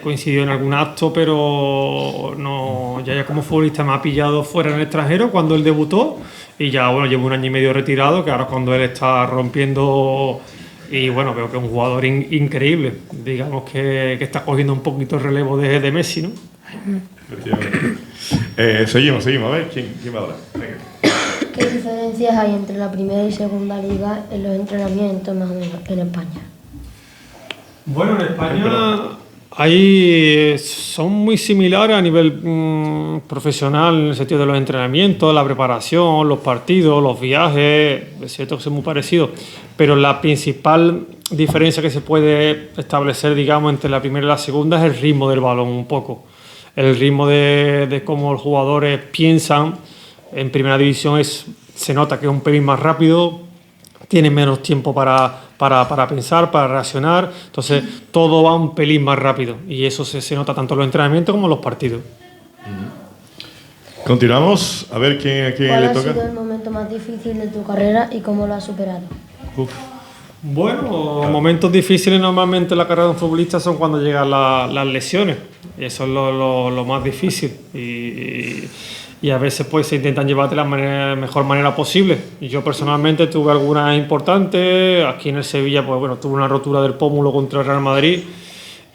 coincidido en algún acto, pero no, ya como futbolista me ha pillado fuera en el extranjero cuando él debutó. Y ya, bueno, llevo 1 año y medio retirado, que ahora es cuando él está rompiendo. Y bueno, veo que es un jugador increíble. Digamos que está cogiendo un poquito el relevo de Messi, ¿no? Seguimos. A ver, ¿quién va a hablar? Venga. ¿Qué diferencias hay entre la primera y segunda liga en los entrenamientos más o menos en España? Bueno, en España son muy similares a nivel profesional en el sentido de los entrenamientos, la preparación, los partidos, los viajes. Es cierto que son muy parecidos, pero la principal diferencia que se puede establecer, digamos, entre la primera y la segunda es el ritmo del balón un poco. El ritmo de cómo los jugadores piensan. En primera división se nota que es un pelín más rápido, tienen menos tiempo para pensar, para reaccionar, entonces todo va un pelín más rápido y eso se nota tanto en los entrenamientos como en los partidos. Continuamos, a ver quién le toca. ¿Cuál ha sido el momento más difícil de tu carrera y cómo lo has superado? Bueno, momentos difíciles normalmente en la carrera de un futbolista son cuando llegan las lesiones, y eso es lo más difícil. Y a veces pues se intentan llevar de la mejor manera posible. Y yo personalmente tuve algunas importantes. Aquí en el Sevilla, pues bueno, tuve una rotura del pómulo contra el Real Madrid,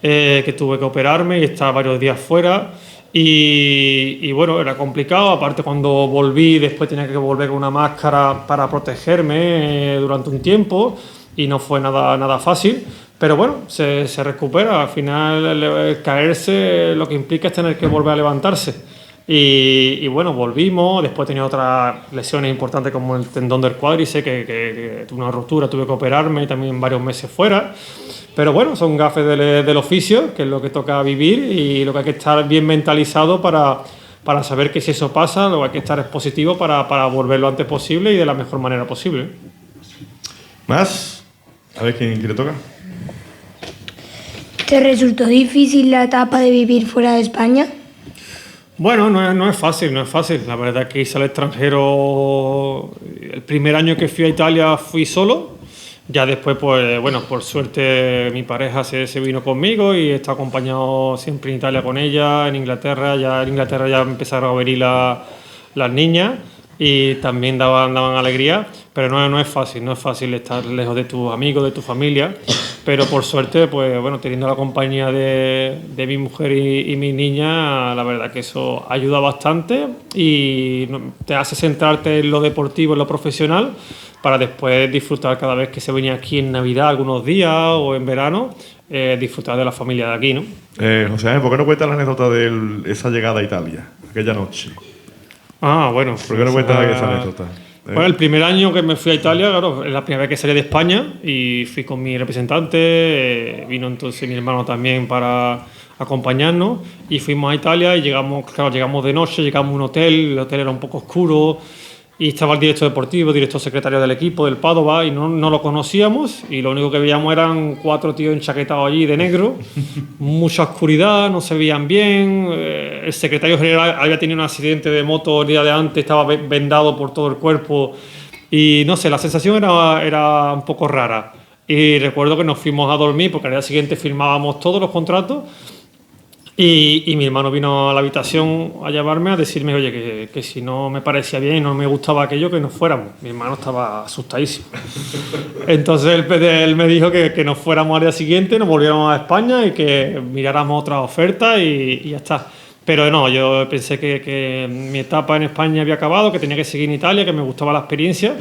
que tuve que operarme y estar varios días fuera. Y bueno, era complicado. Aparte, cuando volví, después tenía que volver con una máscara para protegerme durante un tiempo y no fue nada fácil. Pero bueno, se recupera. Al final, caerse lo que implica es tener que volver a levantarse. Y bueno, volvimos, después tenía otras lesiones importantes como el tendón del cuádriceps, que tuve una ruptura, tuve que operarme también varios meses fuera. Pero bueno, son gafes del oficio, que es lo que toca vivir y lo que hay que estar bien mentalizado para saber que si eso pasa, lo que hay que estar es positivo para volver lo antes posible y de la mejor manera posible. ¿Más? A ver quién le toca. ¿Te resultó difícil la etapa de vivir fuera de España? Bueno, no es fácil. La verdad es que irse al extranjero, el primer año que fui a Italia fui solo. Ya después, pues bueno, por suerte mi pareja se vino conmigo y he estado acompañado siempre en Italia con ella, en Inglaterra. Ya en Inglaterra ya empezaron a venir las niñas y también daban alegría. Pero no es fácil estar lejos de tus amigos, de tu familia. Pero por suerte, pues bueno, teniendo la compañía de mi mujer y mi niña, la verdad que eso ayuda bastante y te hace centrarte en lo deportivo, en lo profesional, para después disfrutar cada vez que se venía aquí en Navidad, algunos días o en verano, disfrutar de la familia de aquí, ¿no? José, ¿por qué no cuentas la anécdota de esa llegada a Italia, aquella noche? Bueno. ¿Por qué no cuentas esa anécdota? Bueno, el primer año que me fui a Italia, claro, es la primera vez que salí de España y fui con mi representante, vino entonces mi hermano también para acompañarnos y fuimos a Italia y llegamos de noche, llegamos a un hotel, el hotel era un poco oscuro y estaba el director deportivo, director secretario del equipo del Padova y no lo conocíamos y lo único que veíamos eran 4 tíos enchaquetados allí de negro, mucha oscuridad, no se veían bien, el secretario general había tenido un accidente de moto el día de antes, estaba vendado por todo el cuerpo y no sé, la sensación era un poco rara y recuerdo que nos fuimos a dormir porque al día siguiente firmábamos todos los contratos. Y mi hermano vino a la habitación a llamarme a decirme, oye, que si no me parecía bien y no me gustaba aquello, que nos fuéramos. Mi hermano estaba asustadísimo. Entonces él me dijo que nos fuéramos al día siguiente, nos volviéramos a España y que miráramos otras ofertas y ya está. Pero no, yo pensé que mi etapa en España había acabado, que tenía que seguir en Italia, que me gustaba la experiencia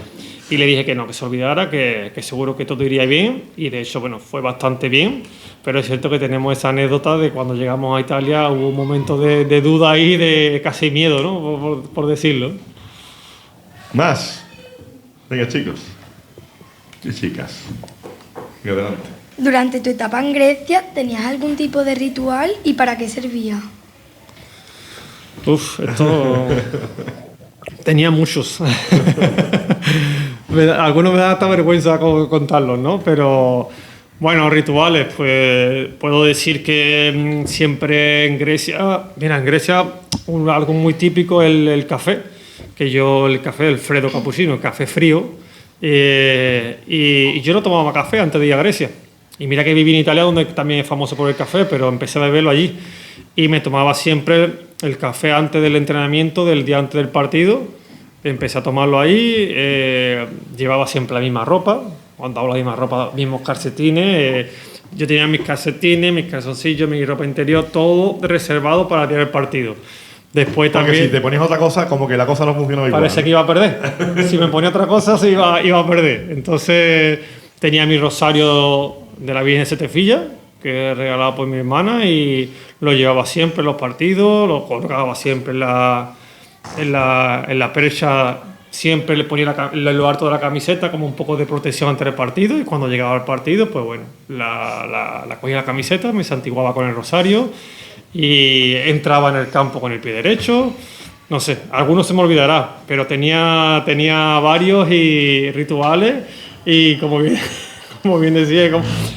y le dije que no, que se olvidara, que seguro que todo iría bien, y de hecho, bueno, fue bastante bien, pero es cierto que tenemos esa anécdota de cuando llegamos a Italia hubo un momento de duda ahí, de casi miedo, ¿no? Por decirlo. Más. Venga, chicos. Y chicas. Venga, adelante. Durante tu etapa en Grecia, ¿tenías algún tipo de ritual y para qué servía? Uf, esto... Tenía muchos. Algunos me da hasta vergüenza contarlos, ¿no? Pero, bueno, rituales, pues puedo decir que siempre en Grecia... Mira, en Grecia algo muy típico es el café, el café del Freddo Cappuccino, el café frío. Y yo no tomaba café antes de ir a Grecia. Y mira que viví en Italia, donde también es famoso por el café, pero empecé a beberlo allí. Y me tomaba siempre el café antes del entrenamiento, del día antes del partido. Empecé a tomarlo ahí, llevaba siempre la misma ropa. Cuando hablo de la misma ropa, mismos calcetines. Yo tenía mis calcetines, mis calzoncillos, mi ropa interior, todo reservado para el día del partido. Después porque también, si te ponías otra cosa, como que la cosa no funcionaba igual. Parece que iba a perder. Si me ponía otra cosa, iba a perder. Entonces tenía mi rosario de la Virgen de Setefilla, que he regalado por mi hermana, y lo llevaba siempre en los partidos, lo colgaba siempre en la percha, siempre le ponía en lo alto de la camiseta como un poco de protección ante el partido, y cuando llegaba al partido, pues bueno, la cogía la camiseta, me santiguaba con el rosario y entraba en el campo con el pie derecho. No sé, algunos se me olvidará, pero tenía varios y rituales, y como bien decía,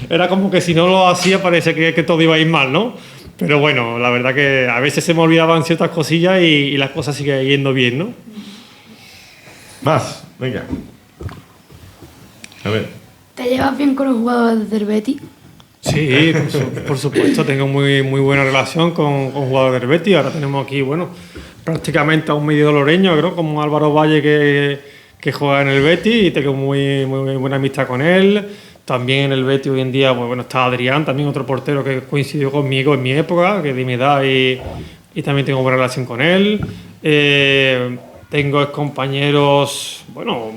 era como que si no lo hacía parecía que todo iba a ir mal, ¿no? Pero bueno, la verdad que a veces se me olvidaban ciertas cosillas y las cosas siguen yendo bien, ¿no? Más, venga. A ver. ¿Te llevas bien con los jugadores del Betis? Sí, por supuesto, tengo muy buena relación con jugadores del Betis. Ahora tenemos aquí, bueno, prácticamente a un medio loreño, creo, como Álvaro Valle, que juega en el Betis, y tengo muy buena amistad con él. También en el Betis hoy en día, pues bueno, está Adrián, también otro portero que coincidió conmigo en mi época, que es de mi edad, y también tengo buena relación con él. Tengo compañeros, bueno,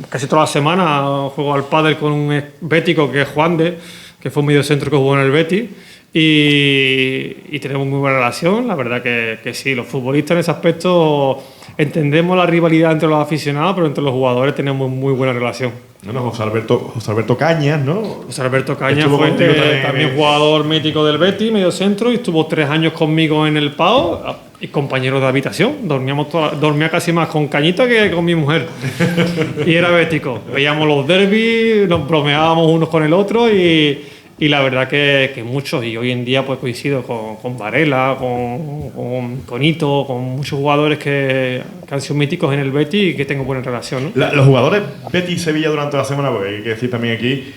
casi toda la semana juego al pádel con un bético que es Juan de, que fue un mediocentro que jugó en el Betis, y tenemos muy buena relación. La verdad que sí, los futbolistas en ese aspecto entendemos la rivalidad entre los aficionados, pero entre los jugadores tenemos muy buena relación. Bueno, José Alberto Cañas, ¿no? José Alberto Cañas fue también jugador mítico del Betis, medio centro, y estuvo 3 años conmigo en el PAO, y compañero de habitación. Dormía casi más con Cañita que con mi mujer. Y era bético. Veíamos los derbis, nos bromeábamos unos con el otro, y la verdad que muchos, y hoy en día pues coincido con Varela, con Ito, con muchos jugadores que han sido míticos en el Betis y que tengo buena relación, ¿no? Los jugadores Betis-Sevilla durante la semana, pues hay que decir también aquí,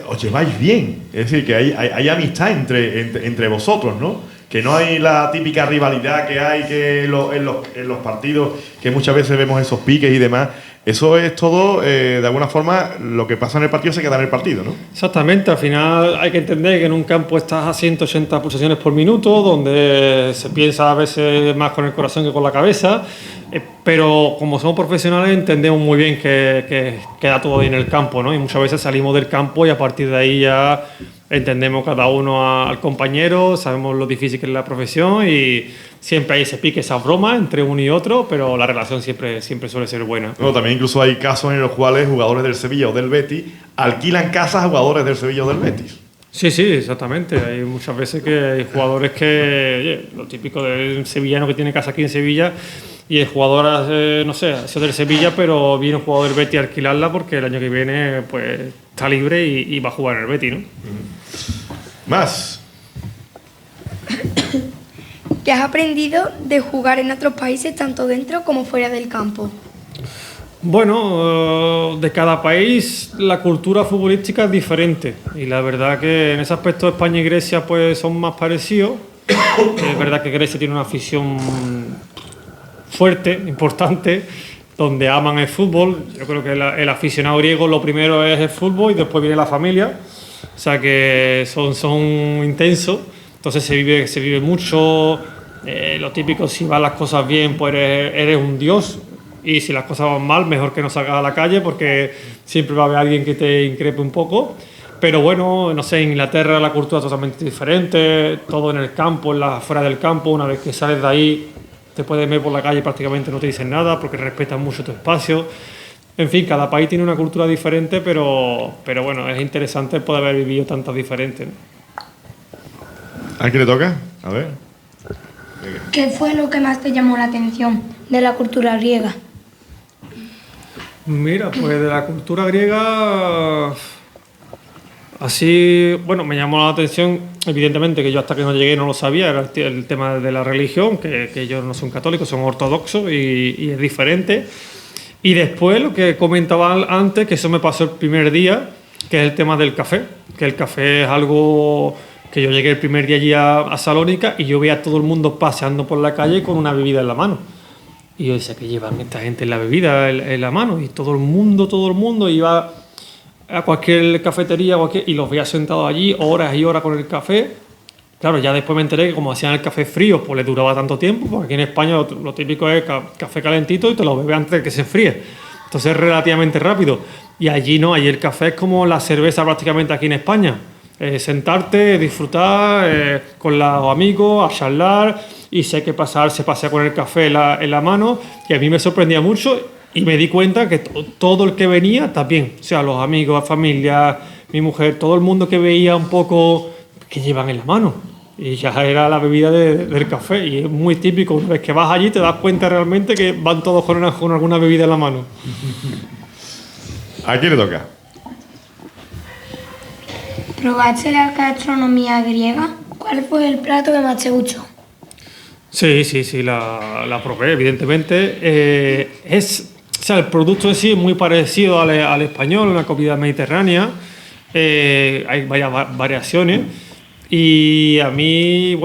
os lleváis bien, es decir, que hay amistad entre vosotros, ¿no? Que no hay la típica rivalidad que hay en los partidos, que muchas veces vemos esos piques y demás. Eso es todo, de alguna forma, lo que pasa en el partido se queda en el partido, ¿no? Exactamente, al final hay que entender que en un campo estás a 180 pulsaciones por minuto, donde se piensa a veces más con el corazón que con la cabeza, pero como somos profesionales entendemos muy bien que queda todo ahí en el campo, ¿no? Y muchas veces salimos del campo y a partir de ahí ya entendemos cada uno al compañero, sabemos lo difícil que es la profesión, y siempre hay ese pique, esas bromas entre uno y otro, pero la relación siempre suele ser buena. Bueno, también incluso hay casos en los cuales jugadores del Sevilla o del Betis alquilan casas a jugadores del Sevilla o del Betis. Sí, exactamente. Hay muchas veces que hay jugadores que, lo típico del sevillano que tiene casa aquí en Sevilla, y el jugador, no sé, ha sido del Sevilla, pero viene un jugador del Betis a alquilarla porque el año que viene pues está libre y va a jugar en el Betis, ¿no? Más. ¿Qué has aprendido de jugar en otros países, tanto dentro como fuera del campo? Bueno, de cada país la cultura futbolística es diferente, y la verdad que en ese aspecto España y Grecia pues son más parecidos. Es verdad que Grecia tiene una afición fuerte, importante, donde aman el fútbol. Yo creo que el aficionado griego lo primero es el fútbol y después viene la familia, o sea que son intensos, entonces se vive mucho. Lo típico, si van las cosas bien, pues eres un dios, y si las cosas van mal, mejor que no salgas a la calle porque siempre va a haber alguien que te increpe un poco. Pero bueno, no sé, en Inglaterra la cultura es totalmente diferente, todo en el campo, fuera del campo, una vez que sales de ahí te puedes ver por la calle y prácticamente no te dicen nada porque respetan mucho tu espacio. En fin, cada país tiene una cultura diferente, pero bueno, es interesante poder haber vivido tantas diferentes, ¿no? ¿A quién le toca? A ver. ¿Qué fue lo que más te llamó la atención de la cultura griega? Mira, pues de la cultura griega, así, bueno, me llamó la atención, evidentemente, que yo hasta que no llegué no lo sabía, era el tema de la religión, que ellos no son católicos, son ortodoxos y es diferente. Y después, lo que comentaba antes, que eso me pasó el primer día, que es el tema del café, que el café es algo que yo llegué el primer día allí a Salónica y yo veía a todo el mundo paseando por la calle con una bebida en la mano. Y yo decía, ¿qué llevan esta gente en la bebida en la mano? Y todo el mundo iba a cualquier cafetería y los veía sentados allí horas y horas con el café. Claro, ya después me enteré que como hacían el café frío, pues les duraba tanto tiempo, porque aquí en España lo típico es café calentito y te lo bebes antes de que se fríe. Entonces es relativamente rápido. Y allí no, allí el café es como la cerveza prácticamente aquí en España. Sentarte, disfrutar con los amigos, a charlar, y sé que se pasea con el café en la mano, y a mí me sorprendía mucho y me di cuenta que todo el que venía también, o sea, los amigos, la familia, mi mujer, todo el mundo que veía un poco que llevan en la mano, y ya era la bebida del café, y es muy típico, una vez que vas allí te das cuenta realmente que van todos con alguna bebida en la mano. ¿A quién le toca? ¿Probaste la gastronomía griega? ¿Cuál fue el plato que más te gustó? Sí, la probé, evidentemente. O sea, el producto en sí es muy parecido al español, una comida mediterránea. Hay varias variaciones. Y a mí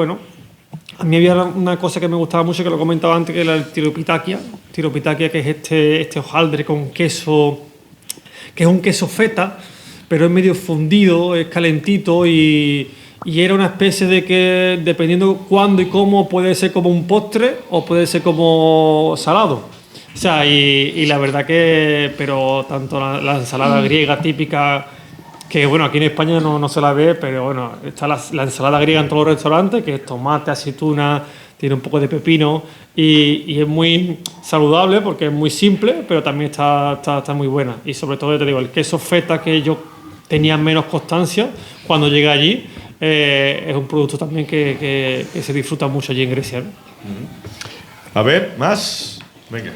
había una cosa que me gustaba mucho, que lo comentaba antes, que era el tiropitakia. Tiropitakia, que es este hojaldre con queso, que es un queso feta, pero es medio fundido, es calentito y era una especie de que, dependiendo cuándo y cómo, puede ser como un postre o puede ser como salado. O sea, y la verdad que, pero tanto la ensalada griega típica, que bueno, aquí en España no se la ve, pero bueno, está la ensalada griega en todos los restaurantes, que es tomate, aceituna, tiene un poco de pepino y es muy saludable porque es muy simple, pero también está muy buena. Y sobre todo, te digo, el queso feta, que yo tenía menos constancia cuando llegué allí, es un producto también que se disfruta mucho allí en Grecia, ¿no? A ver, más. Venga.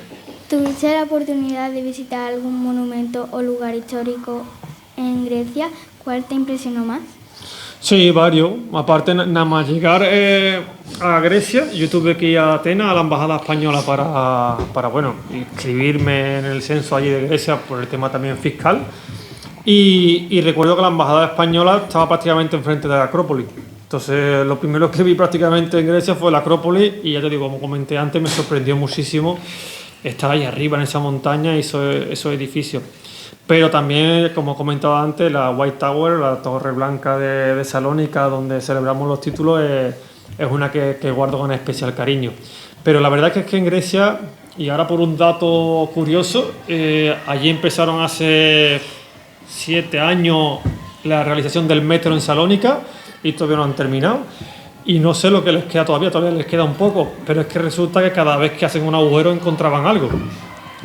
¿Tuviste la oportunidad de visitar algún monumento o lugar histórico en Grecia? ¿Cuál te impresionó más? Sí, varios. Aparte, nada más llegar a Grecia, yo tuve que ir a Atenas, a la embajada española, para inscribirme en el censo allí de Grecia por el tema también fiscal. Y recuerdo que la embajada española estaba prácticamente enfrente de la Acrópolis. Entonces, lo primero que vi prácticamente en Grecia fue la Acrópolis, y ya te digo, como comenté antes, me sorprendió muchísimo estar ahí arriba en esa montaña y esos edificios. Pero también, como comentaba antes, la White Tower, la Torre Blanca de Salónica, donde celebramos los títulos, es una que guardo con especial cariño. Pero la verdad es que en Grecia, y ahora por un dato curioso, allí empezaron hace 7 años la realización del metro en Salónica y todavía no han terminado. Y no sé lo que les queda todavía les queda un poco, pero es que resulta que cada vez que hacen un agujero encontraban algo.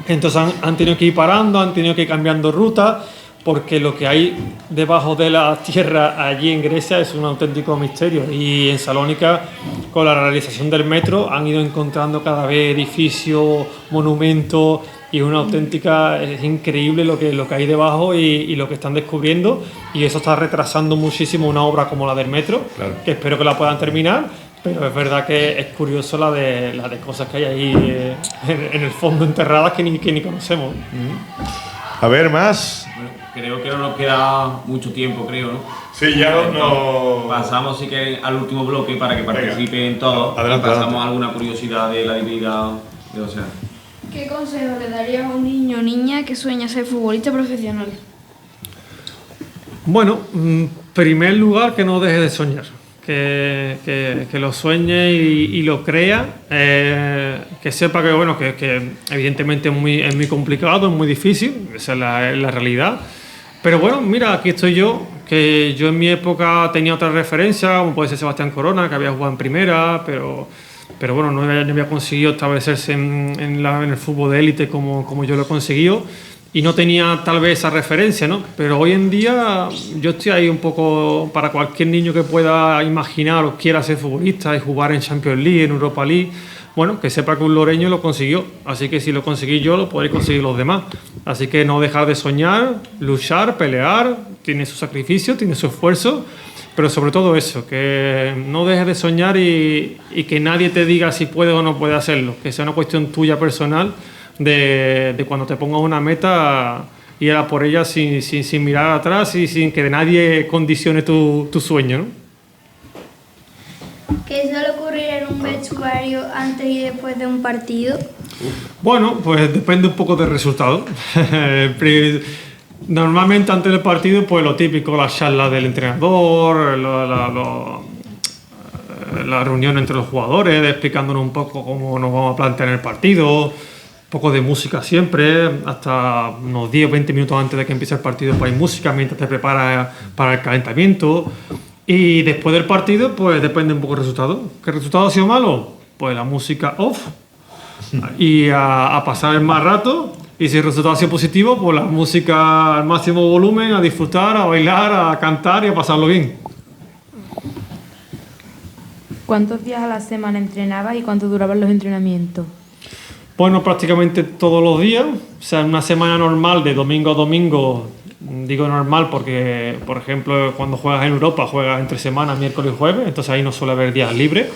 Entonces han tenido que ir parando, han tenido que ir cambiando ruta, porque lo que hay debajo de la tierra allí en Grecia es un auténtico misterio. Y en Salónica, con la realización del metro, han ido encontrando cada vez edificios, monumentos, y es increíble lo que hay debajo y lo que están descubriendo, y eso está retrasando muchísimo una obra como la del metro, claro, que espero que la puedan terminar. Pero es verdad que es curioso la de cosas que hay ahí en el fondo enterradas que ni conocemos. A ver, más. Bueno, creo que no nos queda mucho tiempo, creo, ¿no? Sí, ya no. Pasamos, sí, que al último bloque para que participen todos. Adelante, pasamos adelante. alguna curiosidad de la vida de Océano. ¿Qué consejo le darías a un niño o niña que sueña ser futbolista profesional? Bueno, en primer lugar, que no deje de soñar. que lo sueñe y lo crea, que sepa que, bueno, que evidentemente es muy complicado, es muy difícil, esa es la realidad. Pero bueno, mira, aquí estoy yo, que yo en mi época tenía otra referencia, como puede ser Sebastián Corona, que había jugado en primera, pero bueno, no había conseguido establecerse en el fútbol de élite como yo lo he conseguido. Y no tenía tal vez esa referencia, ¿no? Pero hoy en día yo estoy ahí un poco para cualquier niño que pueda imaginar o quiera ser futbolista y jugar en Champions League, en Europa League, bueno, que sepa que un loreño lo consiguió. Así que si lo conseguí yo, lo podréis conseguir los demás. Así que no dejar de soñar, luchar, pelear, tiene su sacrificio, tiene su esfuerzo, pero sobre todo eso, que no dejes de soñar y que nadie te diga si puedes o no puedes hacerlo, que sea una cuestión tuya personal, de cuando te pongas una meta, ir a por ella sin mirar atrás y sin que nadie condicione tu sueño, ¿no? ¿Qué suele ocurrir en un vestuario antes y después de un partido? Bueno, pues depende un poco del resultado. Normalmente antes del partido, pues lo típico, las charlas del entrenador, la reunión entre los jugadores, explicándonos un poco cómo nos vamos a plantear en el partido. Poco de música siempre, hasta unos 10 o 20 minutos antes de que empiece el partido, pues hay música mientras te preparas para el calentamiento. Y después del partido, pues depende un poco del resultado. ¿Qué resultado ha sido malo? Pues la música off y a pasar el más rato. Y si el resultado ha sido positivo, pues la música al máximo volumen, a disfrutar, a bailar, a cantar y a pasarlo bien. ¿Cuántos días a la semana entrenabas y cuánto duraban los entrenamientos? Bueno, prácticamente todos los días, o sea, en una semana normal de domingo a domingo, digo normal porque, por ejemplo, cuando juegas en Europa, juegas entre semana, miércoles y jueves, entonces ahí no suele haber días libres,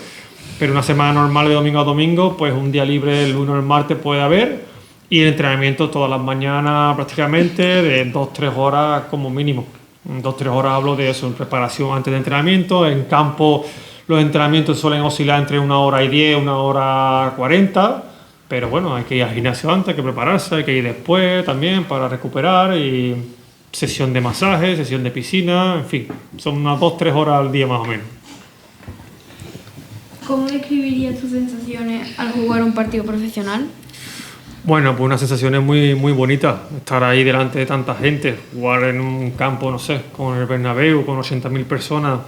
pero una semana normal de domingo a domingo, pues un día libre el lunes o el martes puede haber, y el entrenamiento todas las mañanas prácticamente de 2-3 horas como mínimo. 2-3 horas hablo de eso, en preparación antes de entrenamiento, en campo los entrenamientos suelen oscilar entre 1 hora y 10, 1 hora 40, pero bueno, hay que ir al gimnasio antes, hay que prepararse, hay que ir después también para recuperar, y sesión de masaje, sesión de piscina, en fin, son unas 2-3 horas al día más o menos. ¿Cómo describirías tus sensaciones al jugar un partido profesional? Bueno, pues una sensación muy, muy bonita, estar ahí delante de tanta gente, jugar en un campo, no sé, con el Bernabéu, con 80.000 personas,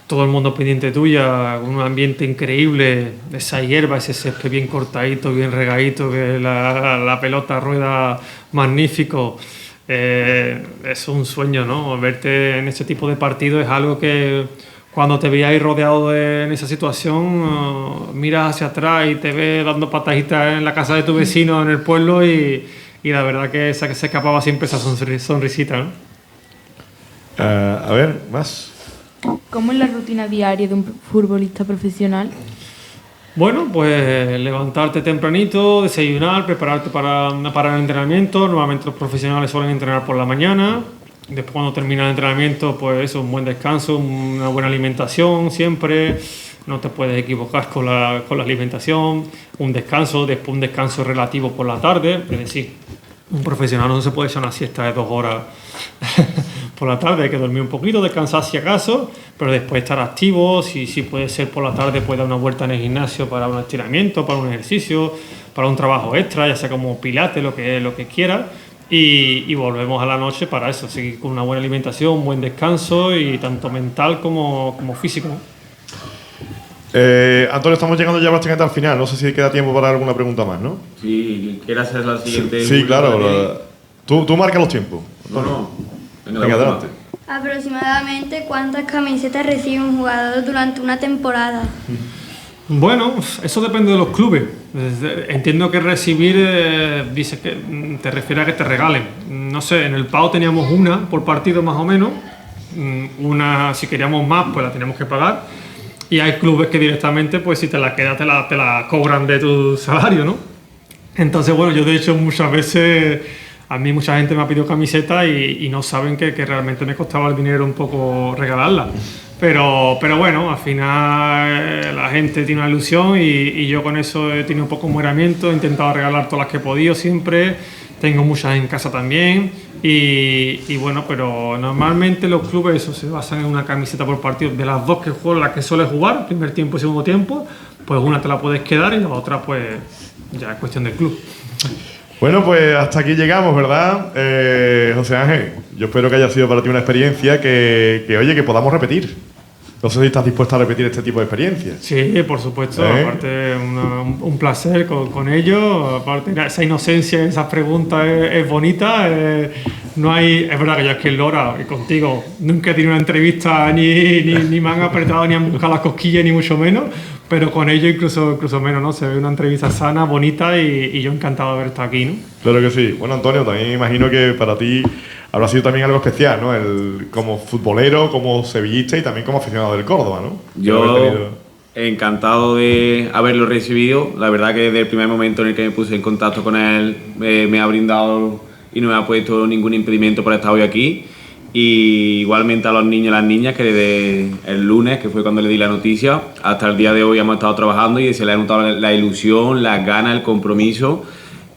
todo el mundo pendiente tuya, un ambiente increíble, esa hierba, ese césped bien cortadito, bien regadito, que la pelota rueda magnífico. Es un sueño, ¿no? Verte en ese tipo de partidos es algo que cuando te veas ahí rodeado en esa situación, miras hacia atrás y te ves dando pataditas en la casa de tu vecino en el pueblo y la verdad que se escapaba siempre esa sonrisita, ¿no? A ver, más. ¿Cómo es la rutina diaria de un futbolista profesional? Bueno, pues levantarte tempranito, desayunar, prepararte para el entrenamiento. Normalmente los profesionales suelen entrenar por la mañana. Después, cuando termina el entrenamiento, pues eso, un buen descanso, una buena alimentación siempre. No te puedes equivocar con la alimentación. Un descanso, después un descanso relativo por la tarde. Es decir, un profesional no se puede echar una siesta de 2 horas por la tarde, hay que dormir un poquito, descansar si acaso, pero después estar activo, si puede ser por la tarde, puede dar una vuelta en el gimnasio para un estiramiento, para un ejercicio, para un trabajo extra, ya sea como pilates, lo que quiera, y volvemos a la noche para eso, seguir con una buena alimentación, un buen descanso, y tanto mental como físico. Antonio, estamos llegando ya bastante al final, no sé si queda tiempo para alguna pregunta más, ¿no? Sí, ¿quieres hacer la siguiente? Sí, claro, tú marcas los tiempos. No. Venga, adelante. Aproximadamente, ¿cuántas camisetas recibe un jugador durante una temporada? Bueno, eso depende de los clubes. Entiendo que recibir, dices que te refieres a que te regalen. No sé, en el PAO teníamos una por partido más o menos. Una, si queríamos más, pues la teníamos que pagar. Y hay clubes que directamente, pues si te la quedas, te la cobran de tu salario, ¿no? Entonces, bueno, yo de hecho muchas veces... A mí mucha gente me ha pedido camisetas y no saben que realmente me costaba el dinero un poco regalarla. Pero bueno, al final la gente tiene una ilusión y yo con eso he tenido un poco de moderamiento, he intentado regalar todas las que he podido siempre. tengo muchas en casa también. Y bueno, pero normalmente los clubes eso, se basan en una camiseta por partido. De las dos que juego, las que sueles jugar, primer tiempo y segundo tiempo, pues una te la puedes quedar y la otra pues ya es cuestión del club. Bueno, pues hasta aquí llegamos, ¿verdad? José Ángel, yo espero que haya sido para ti una experiencia oye, que podamos repetir. No sé si estás dispuesto a repetir este tipo de experiencias. Sí, por supuesto. Aparte, un placer con ellos. Aparte, esa inocencia, esas preguntas es bonita. No hay, es verdad que yo aquí en Lora y contigo nunca he tenido una entrevista ni me han apretado ni han buscado las cosquillas, ni mucho menos. Pero con ellos incluso menos, ¿no? Se ve una entrevista sana, bonita y yo encantado de haber estado aquí, ¿no? Claro que sí. Bueno, Antonio, también imagino que para ti habrá sido también algo especial, ¿no? Como futbolero, como sevillista y también como aficionado del Córdoba, ¿no? Yo encantado de haberlo recibido. La verdad que desde el primer momento en el que me puse en contacto con él me ha brindado y no me ha puesto ningún impedimento para estar hoy aquí. Y igualmente a los niños y las niñas que desde el lunes, que fue cuando le di la noticia, hasta el día de hoy hemos estado trabajando y se le ha notado la ilusión, las ganas, el compromiso.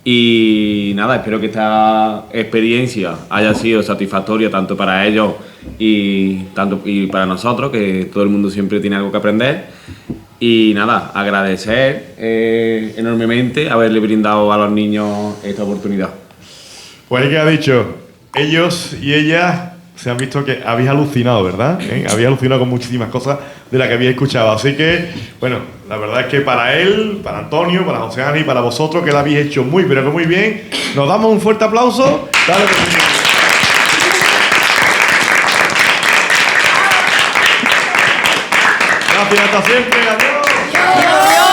Y nada, espero que esta experiencia haya sido satisfactoria tanto para ellos y para nosotros, que todo el mundo siempre tiene algo que aprender. Y nada, agradecer enormemente haberle brindado a los niños esta oportunidad. Pues ahí que ha dicho, ellos y ellas se han visto que habéis alucinado, ¿verdad? Habéis alucinado con muchísimas cosas de las que habéis escuchado. Así que, bueno, la verdad es que para él, para Antonio, para José Ángel y para vosotros, que lo habéis hecho muy, pero que muy bien, nos damos un fuerte aplauso. Dale, gracias, hasta siempre. Adiós.